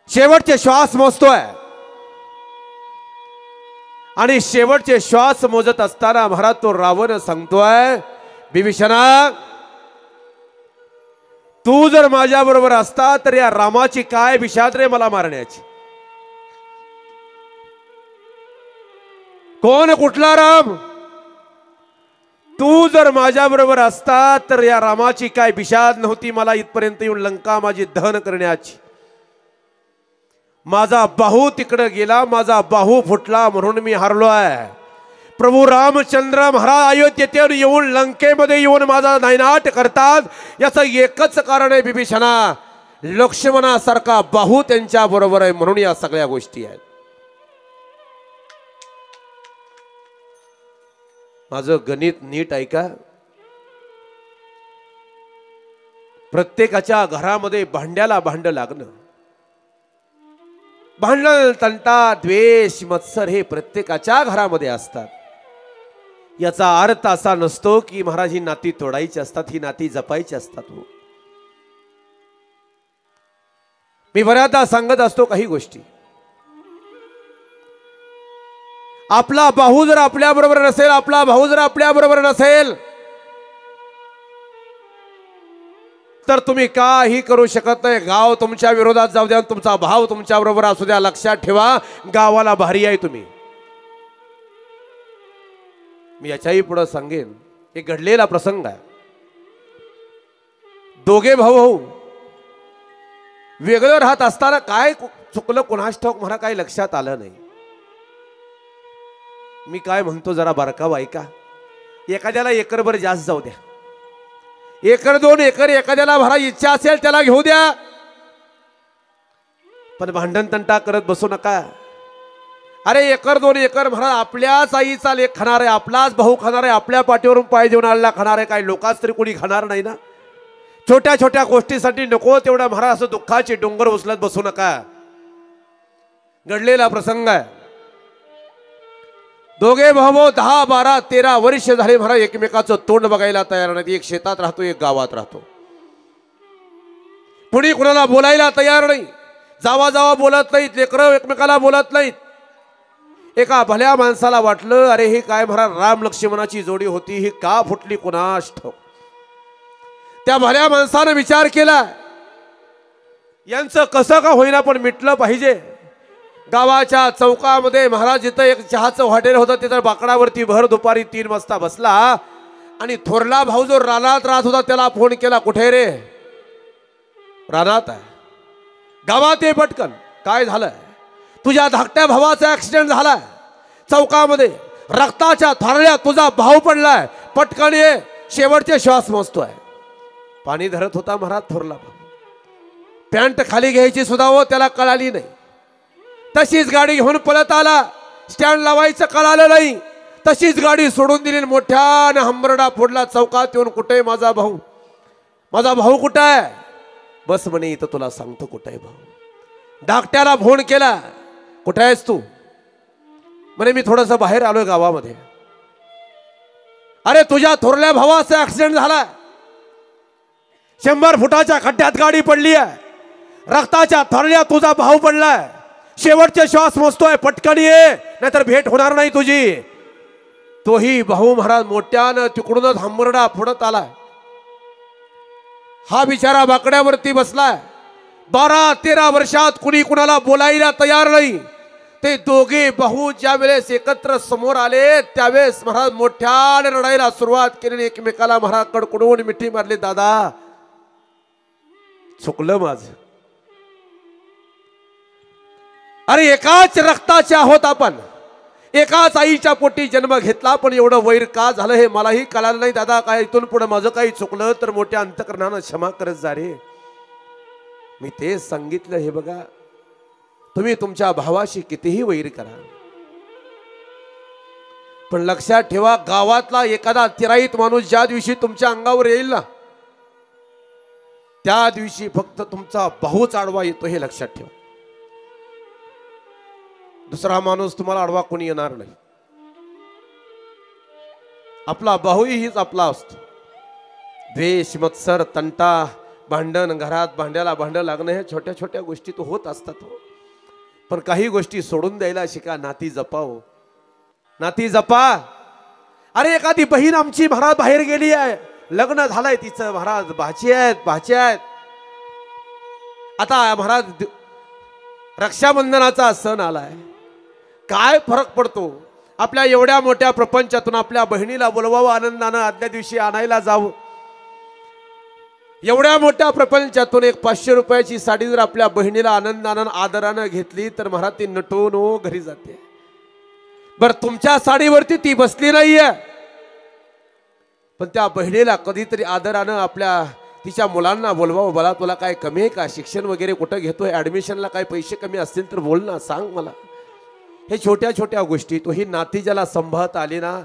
शेवटचे श्वास मोजतोय, आणि शेवटचे श्वास मोजत असताना महाराज तो रावण सांगतोय, बिभीषणा तू जर माझ्या बरोबर असता तर या रामाची काय विषाद रे मला मारण्याची. कोण कुठला राम? तू जर माझ्या बरोबर असता तर या रामाची काय विषाद नव्हती मला इथपर्यंत येऊन लंका माझी दहन करण्याची. माझा बाहू तिकडे गेला, माझा बाहू फुटला म्हणून मी हारलो आहे. प्रभू रामचंद्र महाराज अयोध्येत येऊन लंकेमध्ये येऊन माझा नायनाट करतात, याचं एकच कारण आहे बिभीषणा, लक्ष्मणासारखा बाहू त्यांच्या बरोबर आहे म्हणून या सगळ्या गोष्टी आहेत. माझं गणित नीट ऐका. प्रत्येकाच्या घरामध्ये भांड्याला भांड लागणं, भांडण तंटा द्वेष मत्सर हे प्रत्येकाच्या घरामध्ये असतात. याचा अर्थ असा नसतो की महाराज ही नाती तोडायची असतात, ही नाती जपायची असतात. मी बऱ्याचदा सांगत असतो काही गोष्टी. आपला भाऊ जर आपल्या बरोबर नसेल, आपला भाऊ जर आपल्या बरोबर नसेल तर तुम्ही काही करू शकत नाही. गाव तुमच्या विरोधात जाऊ द्या, तुमचा भाव तुमच्या बरोबर असू द्या, लक्षात ठेवा गावाला भारी आहे तुम्ही. मी याच्याही पुढे सांगेन, एक घडलेला प्रसंग आहे. दोघे भाऊ वेगळं राहत असताना काय चुकलं कोणास ठाऊक मला काही लक्षात आलं नाही. मी काय म्हणतो जरा बारकाव ऐका. एखाद्याला एकरभर जास्त जाऊ द्या, 1-2 एकर एखाद्याला भरा इच्छा असेल त्याला घेऊ द्या, पण भांडण तंटा करत बसू नका. अरे 1-2 एकर म्हणा आपल्याच आईचा लेख खाणार आहे, आपलाच भाऊ खाणार आहे, आपल्या पाठीवरून पाय देऊन आलेला खाणार आहे, काही लोकांच तरी कोणी खाणार नाही ना. छोट्या छोट्या गोष्टीसाठी नको तेवढा महाराज असं दुःखाचे डोंगर उचलत बसू नका. घडलेला प्रसंग आहे. दोघे भाऊ 10, 12, 13 वर्ष झाले महाराज एकमेकाचं तोंड बघायला तयार नाही. एक शेतात राहतो, एक गावात राहतो. कुणी कुणाला बोलायला तयार नाही, जावा जावा बोलत नाहीत, लेकरं एकमेकाला बोलत नाहीत. एका भल्या माणसाला वाटलं अरे हे काय महाराज राम लक्ष्मणाची जोडी होती, ही का फुटली कुणास ठाऊक. त्या भल्या माणसानं विचार केला यांचं कसं का होईना पण मिटलं पाहिजे. गावाच्या चौकामध्ये महाराज जिथं एक चहाचं हॉटेल होतं तिथं बाकडावरती भर दुपारी 3 वाजता बसला आणि थोरला भाऊ जो रानात राहत होता त्याला फोन केला. कुठे रे? रानात आहे. गावात ये पटकन. काय झालं? तुझ्या धाकट्या भावाचा ऍक्सिडेंट झालाय, चौकामध्ये रक्ताच्या थारोळ्यात तुझा भाऊ पडलाय, पटकन ये, शेवटचे श्वास मोजतोय. पाणी धरत होता महाराज थोरला भाऊ. पॅन्ट खाली घ्यायची सुद्धा हो त्याला कळाली नाही. तशीच गाडी घेऊन पळत आला, स्टँड लावायचं कळालं नाही, तशीच गाडी सोडून दिली, मोठ्याने हंबरडा फोडला चौकात येऊन. कुठे माझा भाऊ? माझा भाऊ कुठं आहे? बस म्हणे इथं तुला सांगतो कुठे आहे भाऊ. धाकट्याला फोन केला, कुठे आहेस तू? म्हणे मी थोडंसं बाहेर आलोय गावामध्ये. अरे तुझ्या थोरल्या भावाचा ऍक्सिडेंट झाला, 100 फुटाच्या खड्ड्यात गाडी पडली आहे, रक्ताच्या थारोळ्यात तुझा भाऊ पडलाय, शेवटचे श्वास मोजतोय, पटकन ये नाहीतर भेट होणार नाही तुझी. तोही भाऊ महाराज मोठ्यानं तिकडूनच हंबरडा फोडत आलाय. हा बिचारा बाकड्यावरती बसलाय. 12-13 वर्षात कुणी कुणाला बोलायला तयार नाही. ते दोघे भाऊ ज्या वेळेस एकत्र समोर आले त्यावेळेस महाराज मोठ्याने रडायला सुरुवात केली, एकमेकाला महाराज कडकडून मिठी मारली. दादा चुकलं माझं, अरे एकाच रक्ताचे आहोत आपण, एकाच आईच्या पोटी जन्म घेतला, पण एवढं वैर का झालं हे मलाही कळालं नाही. दादा काय इथून पुढे माझं काही चुकलं तर मोठ्या अंतकरणानं क्षमा करत जा रे. मी तेच सांगितलं, हे बघा तुम्ही तुमच्या भावाशी कितीही वैर करा, पण लक्षात ठेवा गावातला एखादा तिराईत माणूस ज्या दिवशी तुमच्या अंगावर येईल ना त्या दिवशी फक्त तुमचा भाऊच आडवा येतो, हे लक्षात ठेवा. दुसरा माणूस तुम्हाला आडवा कोणी येणार नाही. आपला भाऊही हीच आपला असतो. द्वेष, मत्सर, तंटा, भांडण, घरात भांड्याला भांडं लागणं हे छोट्या छोट्या गोष्टी तो होत असतात. पण काही गोष्टी सोडून द्यायला शिका. नाती जपाव, नाती जपा. अरे एखादी बहीण आमची महाराज बाहेर गेली आहे, लग्न झालंय तिचं, महाराज भाची आहेत भाचे आहेत. आता महाराज रक्षाबंधनाचा सण आलाय, काय फरक पडतो. आपल्या एवढ्या मोठ्या प्रपंचातून आपल्या बहिणीला बोलवावं, आनंदानं आदल्या दिवशी आणायला जावं. एवढ्या मोठ्या प्रपंचातून एक 500 रुपयाची साडी जर आपल्या बहिणीला आनंदानं आदरानं घेतली तर महाराज ती नटून घरी जाते. बर तुमच्या साडीवरती ती बसली नाहीये, पण त्या बहिणीला कधीतरी आदरानं आपल्या तिच्या मुलांना बोलवावं. मला तुला काय कमी आहे का, शिक्षण वगैरे कुठं घेतोय, ऍडमिशनला काय पैसे कमी असतील तर बोल ना, सांग मला. हे छोट्या छोट्या गोष्टी तो ही नाती ज्याला संभाळत आली ना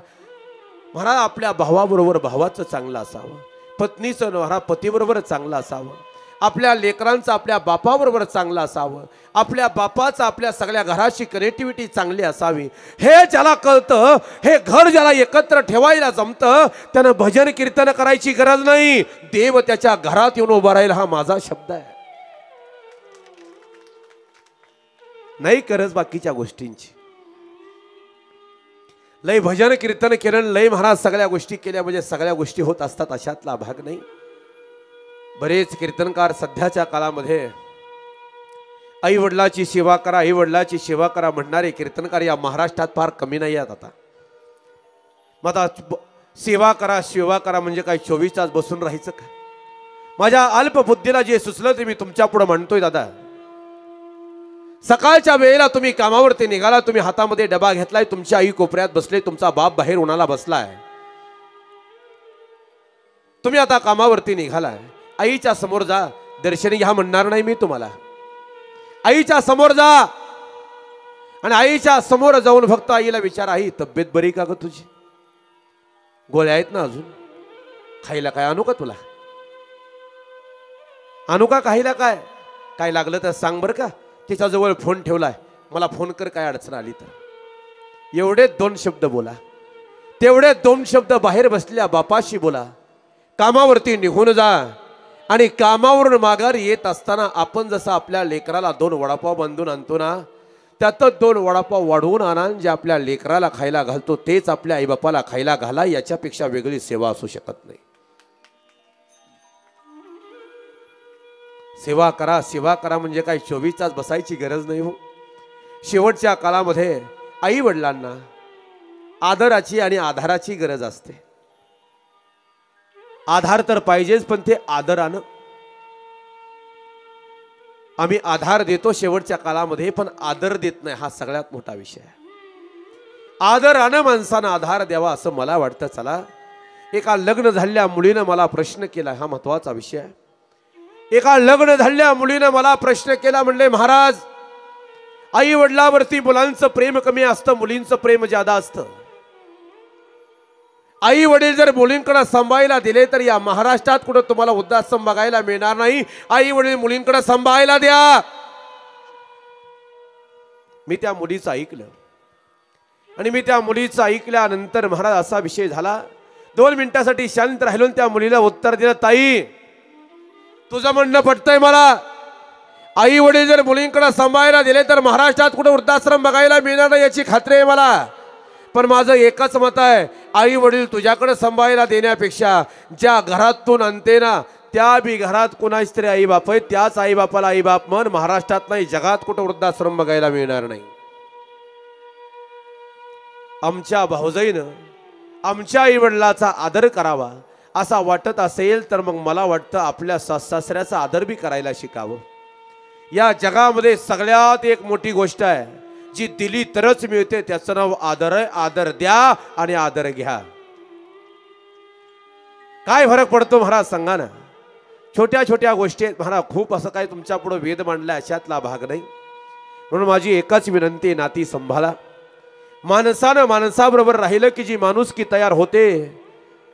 महाराज, आपल्या भावाबरोबर भावाचं चांगलं असावं, पत्नीचं महाराज पतीबरोबर चांगलं असावं, आपल्या लेकरांचं आपल्या बापाबरोबर चांगलं असावं, आपल्या बापाचं आपल्या सगळ्या घराची कनेक्टिव्हिटी चांगली असावी. हे ज्याला कळतं, हे घर ज्याला एकत्र ठेवायला जमतं, त्यानं भजन कीर्तन करायची गरज नाही. देव त्याच्या घरात येऊन उभा राहील, हा माझा शब्द आहे. नाही करत बाकीच्या गोष्टींची. लय भजन कीर्तन केलं, लय महाराज सगळ्या गोष्टी केल्या म्हणजे सगळ्या गोष्टी होत असतात अशातला भाग नाही. बरेच कीर्तनकार सध्याच्या काळामध्ये आई वडिलाची सेवा करा, आई वडिलाची सेवा करा म्हणणारे कीर्तनकार या महाराष्ट्रात फार कमी नाही आहेत. आता मग आता सेवा करा म्हणजे काय 24 तास बसून राहायचं का? माझ्या अल्प बुद्धीला जे सुचलं ते मी तुमच्या पुढे म्हणतोय. दादा सकाळच्या वेळेला तुम्ही कामावरती निघाला, तुम्ही हातामध्ये डबा घेतलाय, तुमची आई कोपऱ्यात बसले, तुमचा बाप बाहेर उन्हाला बसलाय, तुम्ही आता कामावरती निघालाय, आईच्या समोर जा, दर्शन घ्या म्हणणार नाही मी तुम्हाला. आईच्या समोर जा आणि आईच्या समोर जाऊन फक्त आईला विचार, आई तब्येत बरी का ग तुझी, गोळ्या आहेत ना अजून, खायला काय आणू का तुला, आणू का खायला, काय लागलं तर सांग बरं का. तिच्या जवळ फोन ठेवलाय, मला फोन कर काय अडचण आली तर. एवढे 2 शब्द बोला, तेवढे 2 शब्द बाहेर बसलेल्या बापाशी बोला. कामावरती निघून जा आणि कामावरून माघारी येत असताना आपण जसं आपल्या लेकराला 2 वडापाव बांधून आणतो ना, त्यातच 2 वडापाव वाढवून आणा, जे आपल्या लेकराला खायला घालतो तेच आपल्या आईबापाला खायला घाला. याच्यापेक्षा वेगळी सेवा असू शकत नाही. सेवा करा म्हणजे काय 24 तास बसायची गरज नाही हो. शेवटच्या काळामध्ये आई वडिलांना आदराची आणि आधाराची गरज असते. आधार तर पाहिजेच, पण ते आदरानं. आम्ही आधार देतो शेवटच्या काळामध्ये, पण आदर देत नाही, हा सगळ्यात मोठा विषय आहे. आदरानं माणसानं आधार द्यावा असं मला वाटतं. चला, एका लग्न झालेल्या मुलीनं मला प्रश्न केला, हा महत्वाचा विषय आहे. एका लग्न झालेल्या मुलीनं मला प्रश्न केला, म्हणले महाराज आई वडिलावरती मुलांचं प्रेम कमी असतं, मुलींचं प्रेम ज्यादा असतं. आई वडील जर मुलींकडे सांभाळायला दिले तर या महाराष्ट्रात कुठं तुम्हाला वृद्धाश्रम बघायला मिळणार नाही. आई वडील मुलींकडे सांभाळायला द्या. मी त्या मुलीचं ऐकलं आणि मी त्या मुलीचं ऐकल्यानंतर महाराज असा विषय झाला, 2 मिनिटासाठी शांत राहिलो, त्या मुलीला उत्तर दिलं, ताई तुझं म्हणणं पटतंय मला. आई वडील जर मुलींकडे सांभाळायला दिले तर महाराष्ट्रात कुठे वृद्धाश्रम बघायला मिळणार नाही याची खात्री आहे मला. पण माझं एकच मत आहे, आई वडील तुझ्याकडे सांभाळायला देण्यापेक्षा ज्या घरातून आणते ना त्या बी घरात कोणाच तरी आई बाप आहे, त्याच आई बापाला आई बाप म्हण. महाराष्ट्रात नाही जगात कुठे वृद्धाश्रम बघायला मिळणार नाही. आमच्या भाऊजाईनं आमच्या आईवडिलाचा आदर करावा असा वाटत असेल तर मग मला वाटतं आपल्या सासऱ्याचा आदर बी करायला शिकावं. या जगामध्ये सगळ्यात एक मोठी गोष्ट आहे जी दिली तरच मिळते, त्याचं नाव आदर आहे. आदर द्या आणि आदर घ्या. काय फरक पडतो महाराज सांगा ना. छोट्या छोट्या गोष्टी आहेत महाराज, खूप असं काय तुमच्या पुढे वेद मांडला अशातला भाग नाही. म्हणून माझी एकच विनंती, नाती संभाळा. माणसानं माणसाबरोबर राहिलं की जी माणुसकी तयार होते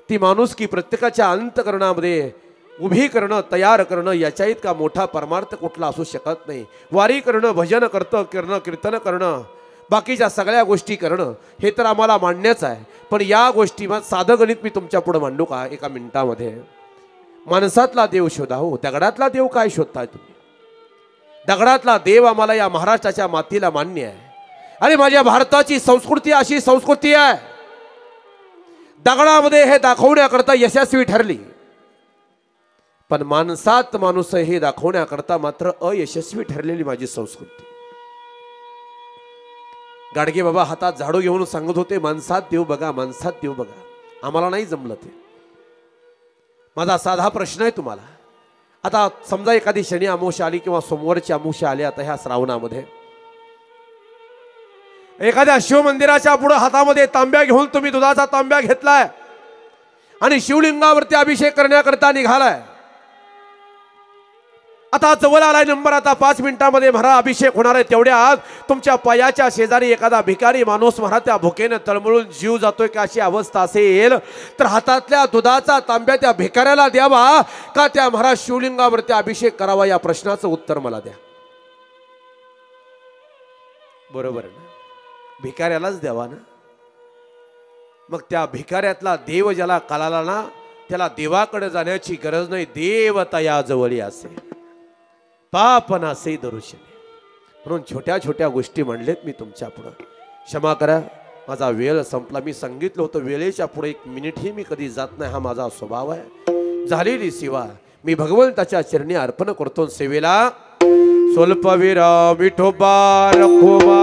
ती माणुसकी प्रत्येकाच्या अंतकरणामध्ये उभी करणं, तयार करणं, याच्या इतका मोठा परमार्थ कुठला असू शकत नाही. वारी करणं, भजन करणं, कीर्तन करणं, बाकीच्या सगळ्या गोष्टी करणं हे तर आम्हाला मांडण्याचं आहे. पण या गोष्टी साधं गणित मी तुमच्या पुढे मांडू का एका मिनिटामध्ये. माणसातला देव शोधा हो, दगडातला देव काय शोधताय तुम्ही? दगडातला देव आम्हाला या महाराष्ट्राच्या मातीला मान्य आहे. आणि माझ्या भारताची संस्कृती अशी संस्कृती आहे, दगडामध्ये हे दाखवण्याकरता यशस्वी ठरली, पण माणसात माणूस हे दाखवण्याकरता मात्र अयशस्वी ठरलेली माझी संस्कृती. गाडगे बाबा हातात झाडू घेऊन सांगत होते, माणसात देव बघा, माणसात देव बघा. आम्हाला नाही जमलं ते. माझा साधा प्रश्न आहे तुम्हाला. आता समजा एखादी शनी अमावस्या आली किंवा सोमवारची अमावस्या आली आता ह्या श्रावणामध्ये, एखाद्या शिवमंदिराच्या पुढे हातामध्ये तांब्या घेऊन तुम्ही दुधाचा तांब्या घेतलाय आणि शिवलिंगावरती अभिषेक करण्याकरता निघालाय. आता जवळ आलाय नंबर, आता 5 मिनिटांमध्ये महाराज अभिषेक होणार आहे. तेवढ्या आज तुमच्या पायाच्या शेजारी एखादा भिकारी माणूस महाराज त्या भुकेनं तळमळून जीव जातोय का अशी अवस्था असेल तर हातातल्या दुधाचा तांब्या त्या भिकाऱ्याला द्यावा का त्या महाराज शिवलिंगावरती अभिषेक करावा, या प्रश्नाचं उत्तर मला द्या. बरोबर ना? भिकाऱ्यालाच द्यावा ना. मग त्या भिकाऱ्यातला देव ज्याला कळाला ना त्याला देवाकडे जाण्याची गरज नाही. देव तया जवळी असे, पाप नासे दरुशने. म्हणून छोट्या छोट्या गोष्टी म्हणलेत मी तुमच्या पुढे. क्षमा करा, माझा वेळ संपला. मी सांगितलं होतं वेळेच्या पुढे 1 मिनिटही मी कधी जात नाही, हा माझा स्वभाव आहे. झालेली सेवा मी भगवंताच्या चरणी अर्पण करतो. सेवेला स्वल्पविराम विठोबा रखोबा.